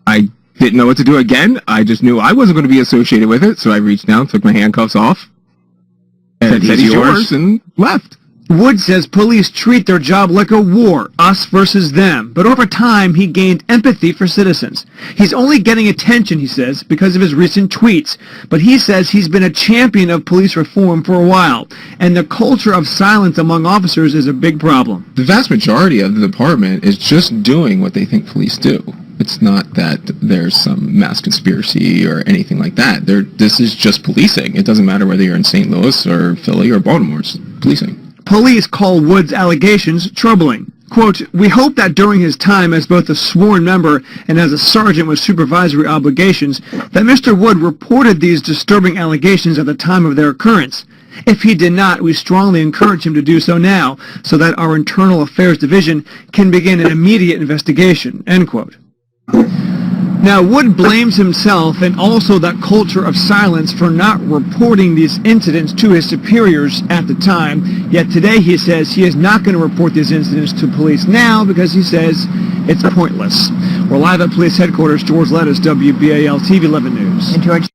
I didn't know what to do again. I just knew I wasn't going to be associated with it, so I reached down, took my handcuffs off, and said he's yours, and left. Wood says police treat their job like a war, us versus them, but over time he gained empathy for citizens. He's only getting attention, he says, because of his recent tweets, but he says he's been a champion of police reform for a while, and the culture of silence among officers is a big problem. The vast majority of the department is just doing what they think police do. It's not that there's some mass conspiracy or anything like that. This is just policing. It doesn't matter whether you're in St. Louis or Philly or Baltimore. It's policing. Police call Wood's allegations troubling. Quote, we hope that during his time as both a sworn member and as a sergeant with supervisory obligations, that Mr. Wood reported these disturbing allegations at the time of their occurrence. If he did not, we strongly encourage him to do so now, so that our Internal Affairs Division can begin an immediate investigation, end quote. Now, Wood blames himself and also that culture of silence for not reporting these incidents to his superiors at the time. Yet today he says he is not going to report these incidents to police now because he says it's pointless. We're live at police headquarters. George Lettuce, WBAL TV 11 News. And George.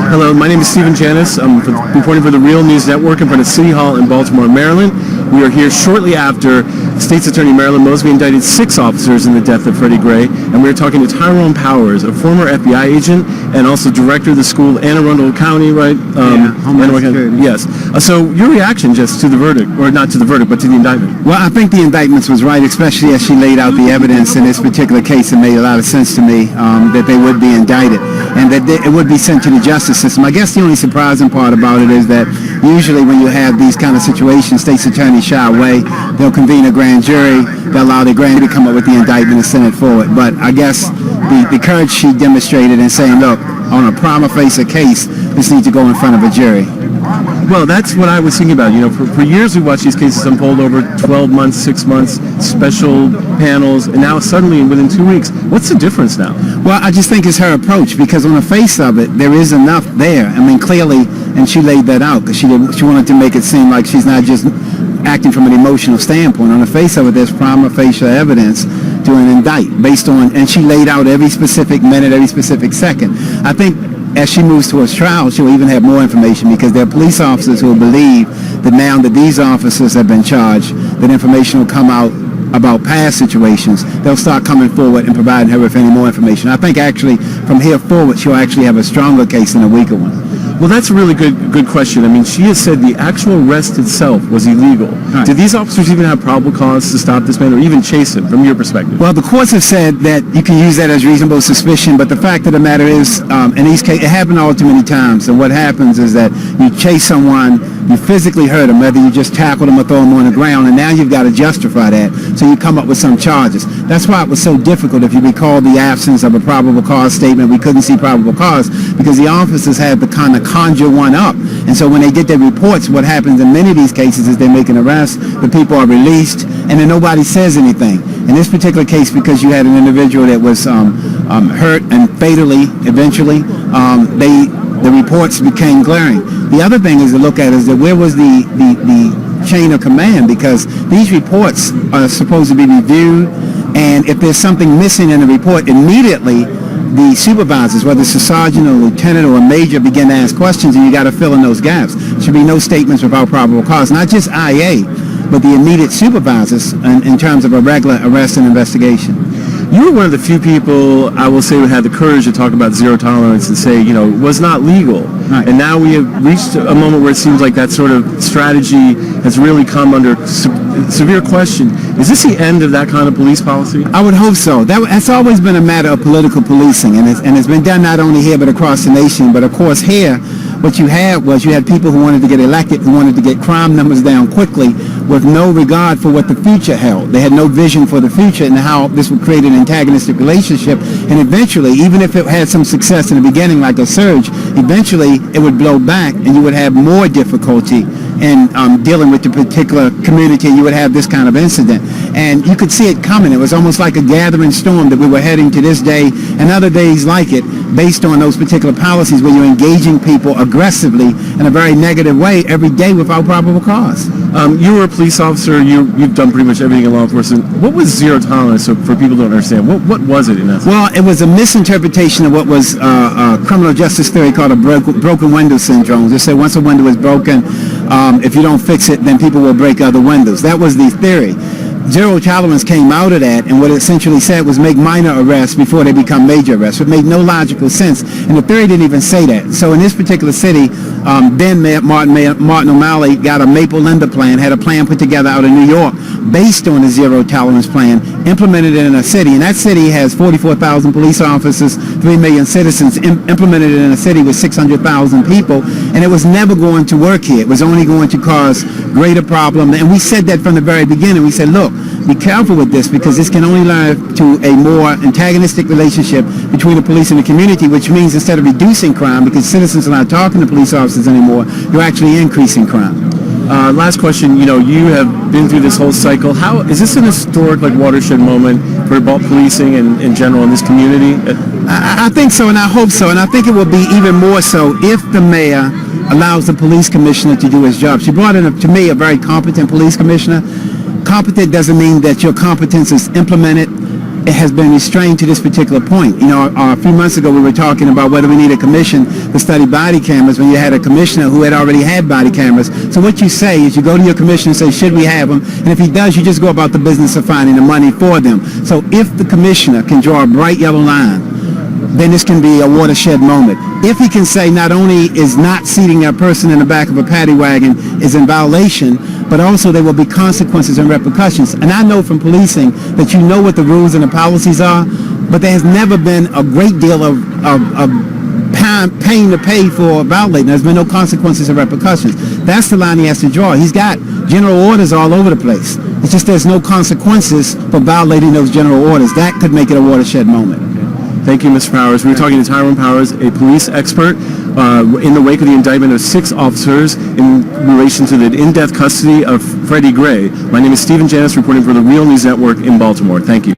Hello, my name is Stephen Janis. I'm reporting for the Real News Network in front of City Hall in Baltimore, Maryland. We are here shortly after State's Attorney Marilyn Mosby indicted 6 officers in the death of Freddie Gray, and we are talking to Tyrone Powers, a former FBI agent and also director of the school, Anne Arundel County, right? Homeland Security. Yes. So your reaction just to the verdict, or not to the verdict, but to the indictment? Well, I think the indictment was right, especially as she laid out the evidence in this particular case. It made a lot of sense to me that they would be indicted and that it would be sent to the justice system. I guess the only surprising part about it is that usually when you have these kind of situations, state's attorneys shy away. They'll convene a grand jury. They'll allow the grand jury to come up with the indictment and send it forward. But I guess the courage she demonstrated in saying, look, on a prima facie case, this needs to go in front of a jury. Well, that's what I was thinking about. You know, for years we watched these cases unfold over 12 months, 6 months, special panels, and now suddenly within 2 weeks. What's the difference now? Well, I just think it's her approach, because on the face of it, there is enough there. I mean, clearly, and she laid that out, because she wanted to make it seem like she's not just acting from an emotional standpoint. On the face of it, there's prima facie evidence to an indict based on, and she laid out every specific minute, every specific second. I think as she moves towards trial, she'll even have more information, because there are police officers who will believe that now that these officers have been charged, that information will come out about past situations. They'll start coming forward and providing her with any more information. I think actually from here forward, she'll actually have a stronger case than a weaker one. Well, that's a really good question. I mean, she has said the actual arrest itself was illegal. Right. Did these officers even have probable cause to stop this man or even chase him, from your perspective? Well, the courts have said that you can use that as reasonable suspicion, but the fact of the matter is, in these cases, it happened all too many times, and what happens is that you chase someone, you physically hurt them, whether you just tackle them or throw them on the ground, and now you've got to justify that, so you come up with some charges. That's why it was so difficult, if you recall the absence of a probable cause statement. We couldn't see probable cause because the officers had to kind of conjure one up. And so when they did their reports, what happens in many of these cases is they make an arrest, the people are released, and then nobody says anything. In this particular case, because you had an individual that was hurt and fatally eventually, the reports became glaring. The other thing is to look at is that where was the chain of command, because these reports are supposed to be reviewed, and if there's something missing in the report, immediately the supervisors, whether it's a sergeant or a lieutenant or a major, begin to ask questions, and you got to fill in those gaps. There should be no statements without probable cause, not just IA, but the immediate supervisors in terms of a regular arrest and investigation. You were one of the few people, I will say, who had the courage to talk about zero tolerance and say, you know, it was not legal. Right. And now we have reached a moment where it seems like that sort of strategy has really come under severe question. Is this the end of that kind of police policy? I would hope so. That's always been a matter of political policing, and it's been done not only here but across the nation. But of course here, what you had was you had people who wanted to get elected, who wanted to get crime numbers down quickly with no regard for what the future held. They had no vision for the future and how this would create an antagonistic relationship. And eventually, even if it had some success in the beginning, like a surge, eventually it would blow back and you would have more difficulty in dealing with the particular community. You would have this kind of incident. And you could see it coming. It was almost like a gathering storm that we were heading to this day and other days like it, based on those particular policies where you're engaging people aggressively in a very negative way every day without probable cause. You were a police officer. You've done pretty much everything in law enforcement. What was zero tolerance, so for people who don't understand? What was it in essence? Well, it was a misinterpretation of what was a criminal justice theory called a broken window syndrome. They say once a window is broken, if you don't fix it, then people will break other windows. That was the theory. zero tolerance came out of that, and what it essentially said was make minor arrests before they become major arrests. It made no logical sense, and the theory didn't even say that. So in this particular city, then Mayor Martin O'Malley got a Maple Linda plan, had a plan put together out of New York based on the zero tolerance plan, implemented it in a city, and that city has 44,000 police officers, 3 million citizens, implemented it in a city with 600,000 people, and it was never going to work here. It was only going to cause greater problem, and we said that from the very beginning. We said, look, be careful with this, because this can only lead to a more antagonistic relationship between the police and the community, which means instead of reducing crime, because citizens are not talking to police officers anymore, you're actually increasing crime. Last question, you have been through this whole cycle. How is this an historic, watershed moment for policing in general in this community? I think so, and I hope so, and I think it will be even more so if the mayor allows the police commissioner to do his job. She brought in, to me, a very competent police commissioner. Competent doesn't mean that your competence is implemented. It has been restrained to this particular point. A few months ago we were talking about whether we need a commission to study body cameras when you had a commissioner who had already had body cameras. So what you say is you go to your commissioner and say, should we have them? And if he does, you just go about the business of finding the money for them. So if the commissioner can draw a bright yellow line, then this can be a watershed moment. If he can say not only is not seating a person in the back of a paddy wagon is in violation, but also there will be consequences and repercussions. And I know from policing that you know what the rules and the policies are, but there has never been a great deal of pain to pay for violating. There's been no consequences or repercussions. That's the line he has to draw. He's got general orders all over the place. It's just there's no consequences for violating those general orders. That could make it a watershed moment. Thank you, Mr. Powers. We were talking to Tyrone Powers, a police expert, in the wake of the indictment of 6 officers in relation to the in-death custody of Freddie Gray. My name is Stephen Janis, reporting for the Real News Network in Baltimore. Thank you.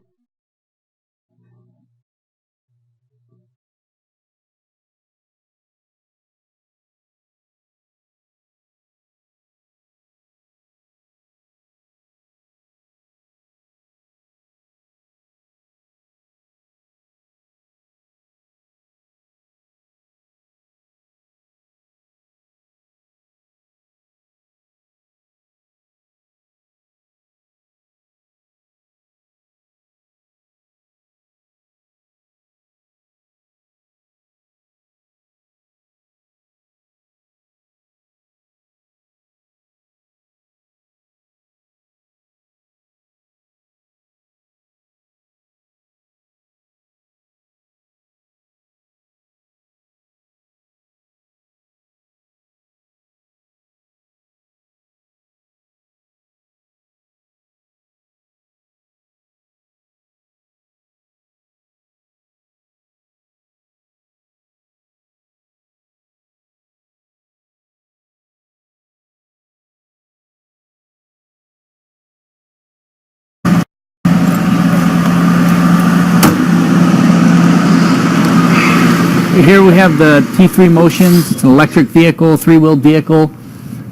Here we have the T3 Motions. It's an electric vehicle, 3-wheeled vehicle.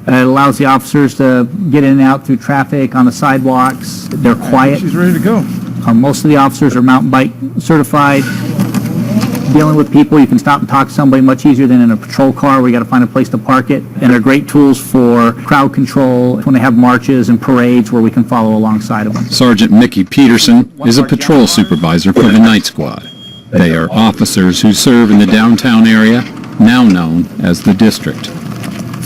It allows the officers to get in and out through traffic on the sidewalks. They're quiet. She's ready to go. Most of the officers are mountain bike certified. Dealing with people, you can stop and talk to somebody much easier than in a patrol car where you got to find a place to park it. And they're great tools for crowd control when they have marches and parades where we can follow alongside of them. Sergeant Mickey Peterson is a patrol supervisor for the Night Squad. They are officers who serve in the downtown area, now known as the District.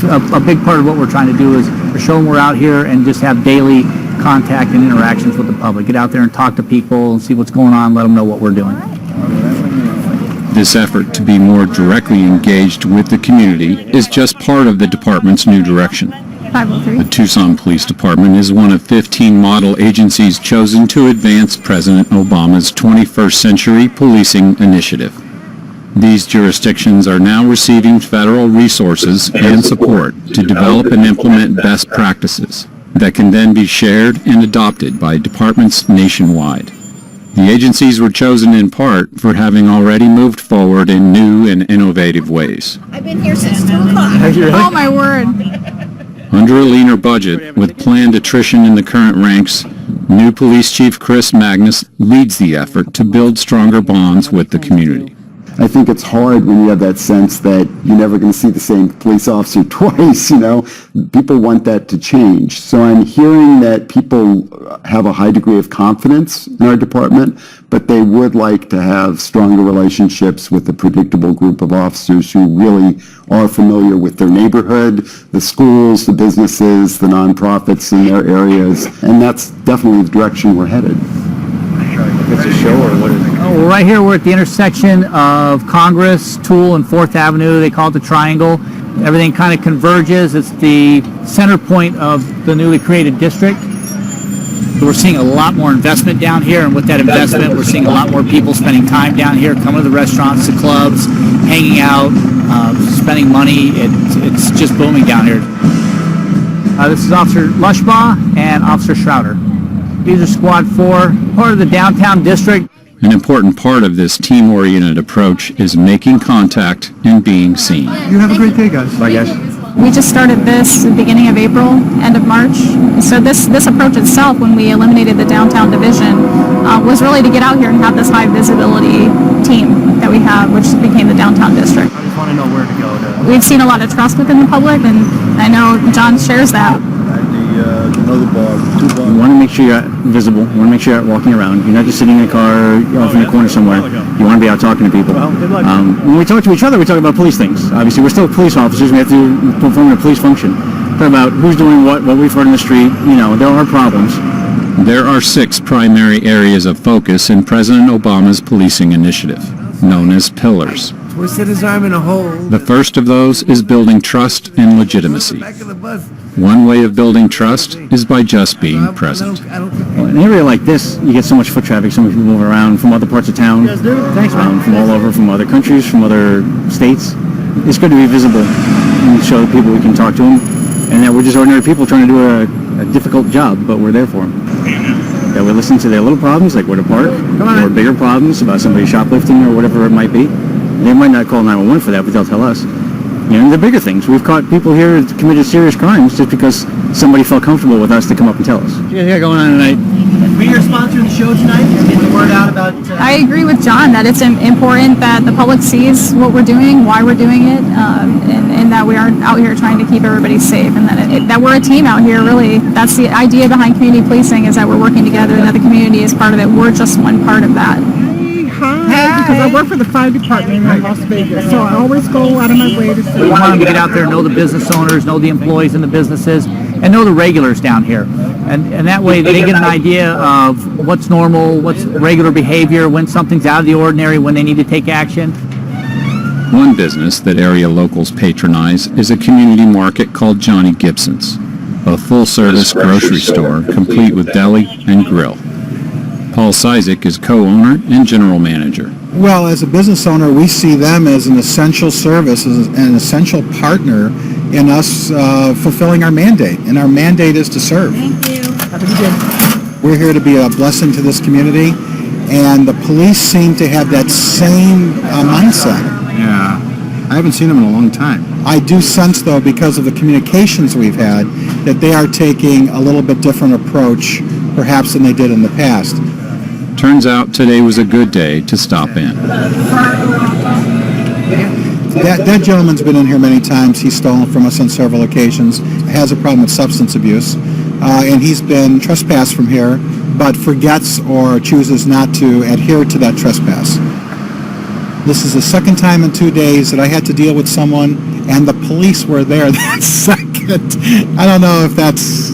A big part of what we're trying to do is show them we're out here and just have daily contact and interactions with the public. Get out there and talk to people and see what's going on, let them know what we're doing. This effort to be more directly engaged with the community is just part of the department's new direction. 503. The Tucson Police Department is one of 15 model agencies chosen to advance President Obama's 21st Century Policing Initiative. These jurisdictions are now receiving federal resources and support to develop and implement best practices that can then be shared and adopted by departments nationwide. The agencies were chosen in part for having already moved forward in new and innovative ways. I've been here since 2 o'clock. Oh my word. Under a leaner budget, with planned attrition in the current ranks, new Police Chief Chris Magnus leads the effort to build stronger bonds with the community. I think it's hard when you have that sense that you're never going to see the same police officer twice, People want that to change. So I'm hearing that people have a high degree of confidence in our department, but they would like to have stronger relationships with a predictable group of officers who really are familiar with their neighborhood, the schools, the businesses, the nonprofits in their areas, and that's definitely the direction we're headed. It's a show or what is it? Oh, we're right here. We're at the intersection of Congress, Toole, and 4th Avenue. They call it the Triangle. Everything kind of converges. It's the center point of the newly created district. So we're seeing a lot more investment down here, and with that investment, we're seeing a lot more people spending time down here, coming to the restaurants, the clubs, hanging out, spending money. It's just booming down here. This is Officer Lushbaugh and Officer Schroeder. These are Squad 4, part of the downtown district. An important part of this team-oriented approach is making contact and being seen. You have a great day, guys. Bye, guys. We just started this at the beginning of April, end of March. So this approach itself, when we eliminated the downtown division, was really to get out here and have this high visibility team that we have, which became the downtown district. I just want to know where to go. We've seen a lot of trust within the public, and I know John shares that. You want to make sure you're visible. You want to make sure you're walking around. You're not just sitting in a car off in the corner somewhere. You want to be out talking to people. When we talk to each other, we talk about police things. Obviously, we're still police officers. We have to perform a police function. Talk about who's doing what we've heard in the street. There are problems. There are 6 primary areas of focus in President Obama's policing initiative, known as pillars. Twisted his arm in a hole. The first of those is building trust and legitimacy. One way of building trust is by just being present. Well, in an area like this, you get so much foot traffic, so many people moving around from other parts of town, from all over, from other countries, from other states. It's good to be visible and show the people we can talk to them, and that we're just ordinary people trying to do a difficult job, but we're there for them. That we listen to their little problems, like where to park, or bigger problems about somebody shoplifting or whatever it might be. They might not call 911 for that, but they'll tell us. The bigger things. We've caught people here that committed serious crimes just because somebody felt comfortable with us to come up and tell us. What do you got going on tonight? We're here sponsoring the show tonight. Getting the word out about... I agree with John that it's important that the public sees what we're doing, why we're doing it, and that we aren't out here trying to keep everybody safe, and that we're a team out here, really. That's the idea behind community policing, is that we're working together and that the community is part of it. We're just one part of that. Because I work for the fire department in Las Vegas, so I always go out of my way to see. We want them to get out there, know the business owners, know the employees in the businesses, and know the regulars down here. And that way they get an idea of what's normal, what's regular behavior, when something's out of the ordinary, when they need to take action. One business that area locals patronize is a community market called Johnny Gibson's, a full-service grocery store complete with deli and grill. Paul Cizik is co-owner and general manager. Well, as a business owner, we see them as an essential service, as an essential partner in us fulfilling our mandate, and our mandate is to serve. Thank you. Have a good day. We're here to be a blessing to this community, and the police seem to have that same mindset. Yeah, I haven't seen them in a long time. I do sense, though, because of the communications we've had, that they are taking a little bit different approach, perhaps, than they did in the past. Turns out today was a good day to stop in. That gentleman's been in here many times. He's stolen from us on several occasions, has a problem with substance abuse, and he's been trespassed from here, but forgets or chooses not to adhere to that trespass. This is the second time in 2 days that I had to deal with someone, and the police were there that second. I don't know if that's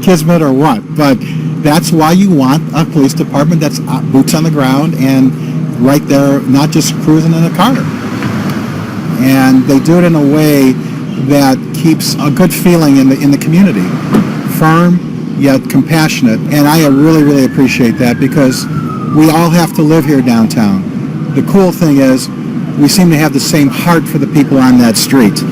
kismet or what, but that's why you want a police department that's boots on the ground and right there, not just cruising in a car. And they do it in a way that keeps a good feeling in the community, firm yet compassionate. And I really, really appreciate that, because we all have to live here downtown. The cool thing is we seem to have the same heart for the people on that street.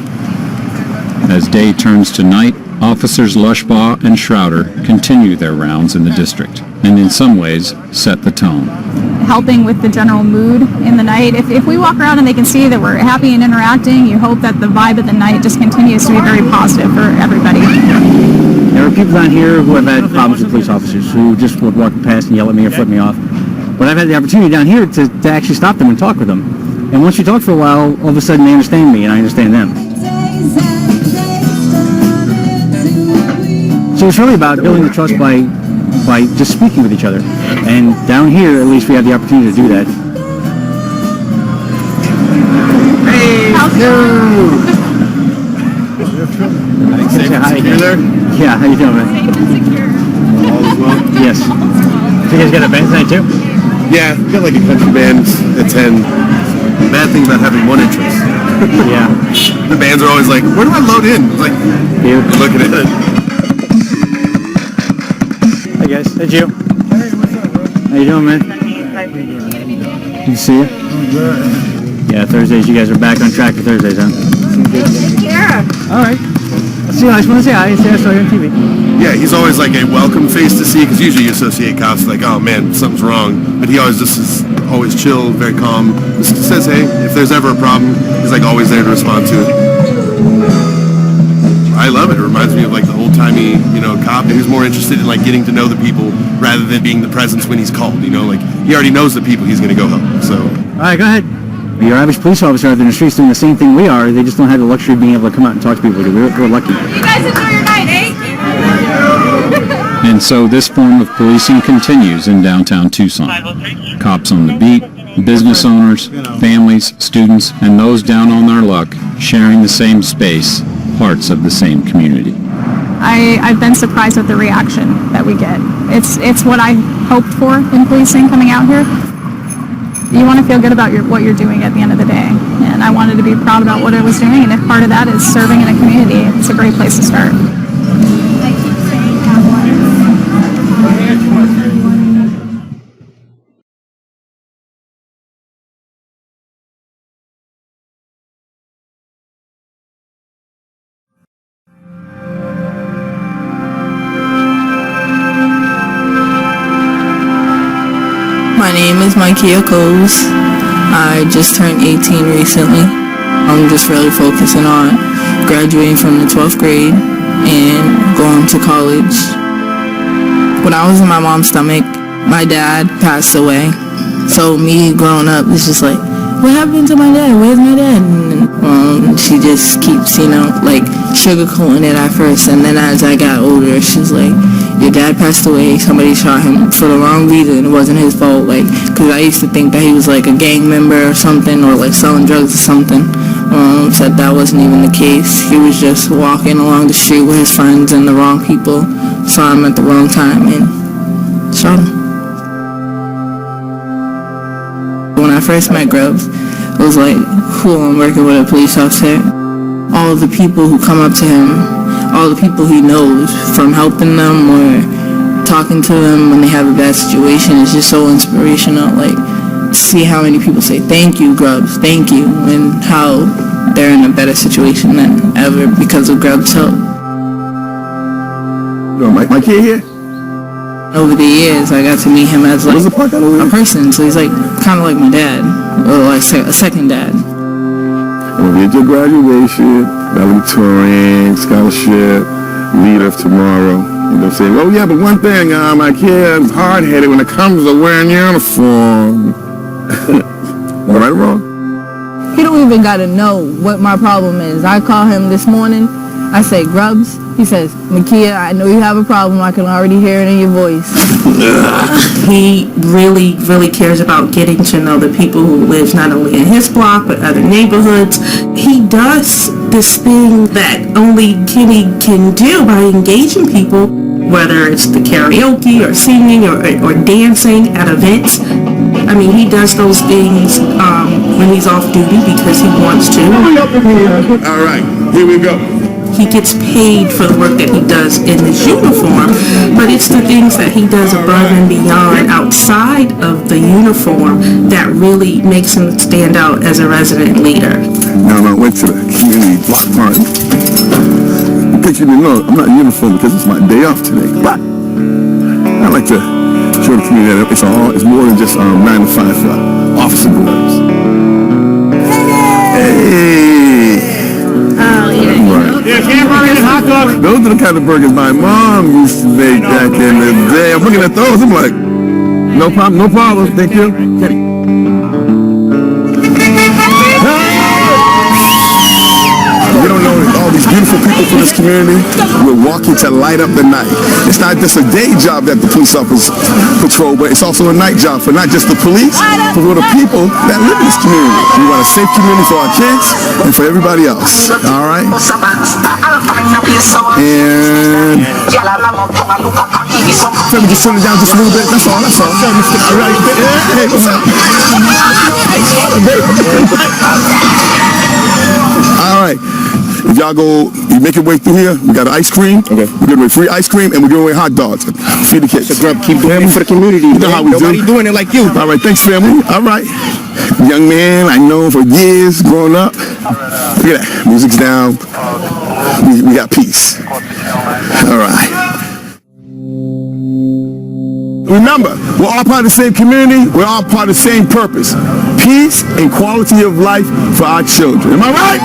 As day turns to night, Officers Lushbaugh and Schroeder continue their rounds in the district, and in some ways set the tone. Helping with the general mood in the night. If we walk around and they can see that we're happy and interacting, you hope that the vibe of the night just continues to be very positive for everybody. There are people down here who have had problems with police officers who just would walk past and yell at me or flip me off. But I've had the opportunity down here to actually stop them and talk with them. And once you talk for a while, all of a sudden they understand me and I understand them. So it's really about building the trust by just speaking with each other. And down here, at least we have the opportunity to do that. Hey, how's it going? Say hi. You there? Yeah, how you doing, man? All is well? Yes. So you guys got a band tonight too? Yeah, got like a country band at 10. Bad thing about having one interest. Yeah. The bands are always like, where do I load in? Like, you looking at it. Hey guys, hey Gio. Hey, what's up, bro? How you doing, man? Good to see you. Yeah, Thursdays, you guys are back on track for Thursdays, huh? Yeah. All right. Let's see, I just want to say hi. I saw you on TV. Yeah, he's always like a welcome face to see, because usually you associate cops like, oh man, something's wrong. But he always just is always chill, very calm. Just says, hey, if there's ever a problem, he's like always there to respond to it. I love it. It reminds me of like the old-timey, cop. He's more interested in like getting to know the people rather than being the presence when he's called. Like he already knows the people he's going to go help. So. All right, go ahead. Your average police officer out there in the streets doing the same thing we are. They just don't have the luxury of being able to come out and talk to people. We're lucky. You guys enjoy your night, eh? And so this form of policing continues in downtown Tucson. Cops on the beat, business owners, families, students, and those down on their luck sharing the same space, parts of the same community. I've been surprised with the reaction that we get. It's what I hoped for in policing coming out here. You want to feel good about what you're doing at the end of the day. And I wanted to be proud about what I was doing, and if part of that is serving in a community, it's a great place to start. My name is Micaiah Coles. I just turned 18 recently. I'm just really focusing on graduating from the 12th grade and going to college. When I was in my mom's stomach, my dad passed away. So me growing up is just like, what happened to my dad? Where's my dad? And she just keeps, sugarcoating it at first. And then as I got older, she's like, your dad passed away, somebody shot him for the wrong reason, it wasn't his fault, because I used to think that he was like a gang member or something, or like selling drugs or something. Said that wasn't even the case. He was just walking along the street with his friends and the wrong people saw him at the wrong time and shot him. When I first met Grubbs, it was like, cool, I'm working with a police officer. All of the people who come up to him, all the people he knows, from helping them or talking to them when they have a bad situation, is just so inspirational. See how many people say, thank you, Grubbs, thank you, and how they're in a better situation than ever because of Grubbs' help. My kid here? Over the years, I got to meet him as a person, so he's kind of like my dad, or like a second dad. When we get your graduation, valedictorian, scholarship, leader of tomorrow, saying, oh yeah, but one thing, my kid's hard-headed when it comes to wearing uniform. Am I right or wrong? He don't even got to know what my problem is. I call him this morning, I say, Grubbs. He says, Makia, I know you have a problem. I can already hear it in your voice. He really, really cares about getting to know the people who live not only in his block, but other neighborhoods. He does this thing that only Kenny can do by engaging people, whether it's the karaoke or singing or dancing at events. I mean, he does those things when he's off duty because he wants to. All right, here we go. He gets paid for the work that he does in his uniform, but it's the things that he does above and beyond outside of the uniform that really makes him stand out as a resident leader. Now I went to the community block party. In case you didn't know, I'm not in uniform because it's my day off today. But I like to show the community that it's more than just 9 to 5 for officer Grubbs. Hey! Oh, yeah. Hot dogs. Those are the kind of burgers my mom used to make back in the day. I'm looking at those. I'm like, no problem, thank you. Kenny. community. We're walking to light up the night. It's not just a day job that the police officers patrol, but it's also a night job for not just the police, but for the people that live in this community. We want a safe community for our kids and for everybody else. All right? And let me just turn it down just a little bit. That's all. That's all. All right. Hey, what's up? All right. If y'all go, you make your way through here, we got ice cream. Okay. We're giving away free ice cream and we're giving away hot dogs. Feed the kids. Keep doing it for the community. You know how we Nobody do. doing it like you. All right, thanks, family. All right. Young man I know for years growing up. Look at that. Music's down. We got peace. All right. Remember, we're all part of the same community. We're all part of the same purpose. Peace and quality of life for our children. Am I right?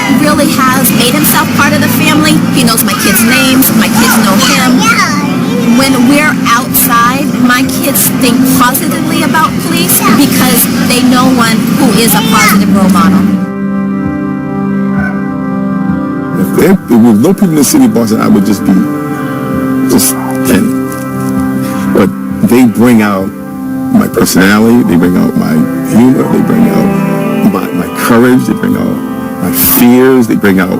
He really has made himself part of the family. He knows my kids' names. My kids know him. When we're outside, my kids think positively about police because they know one who is a positive role model. If there was no people in the city of Boston, I would just be Kenny. But they bring out my personality, they bring out my humor, they bring out my courage, they bring out my fears, they bring out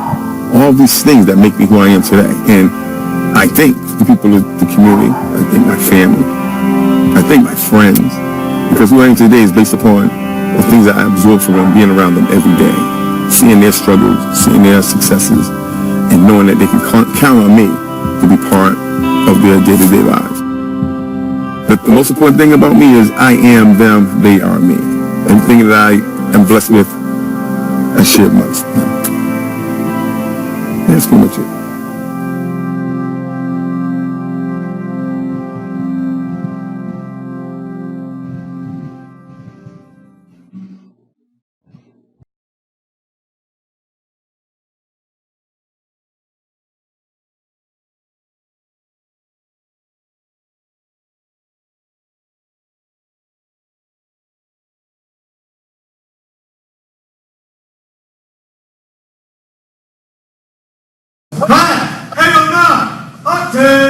all these things that make me who I am today. And I think the people of the community, I think my family, I think my friends, because who I am today is based upon the things that I absorb from them, being around them every day, seeing their struggles, seeing their successes, and knowing that they can count on me to be part of their day-to-day lives. But the most important thing about me is I am them, they are me. Everything that I am blessed with, I share amongst them. That's pretty much it. Right, 809, up 10.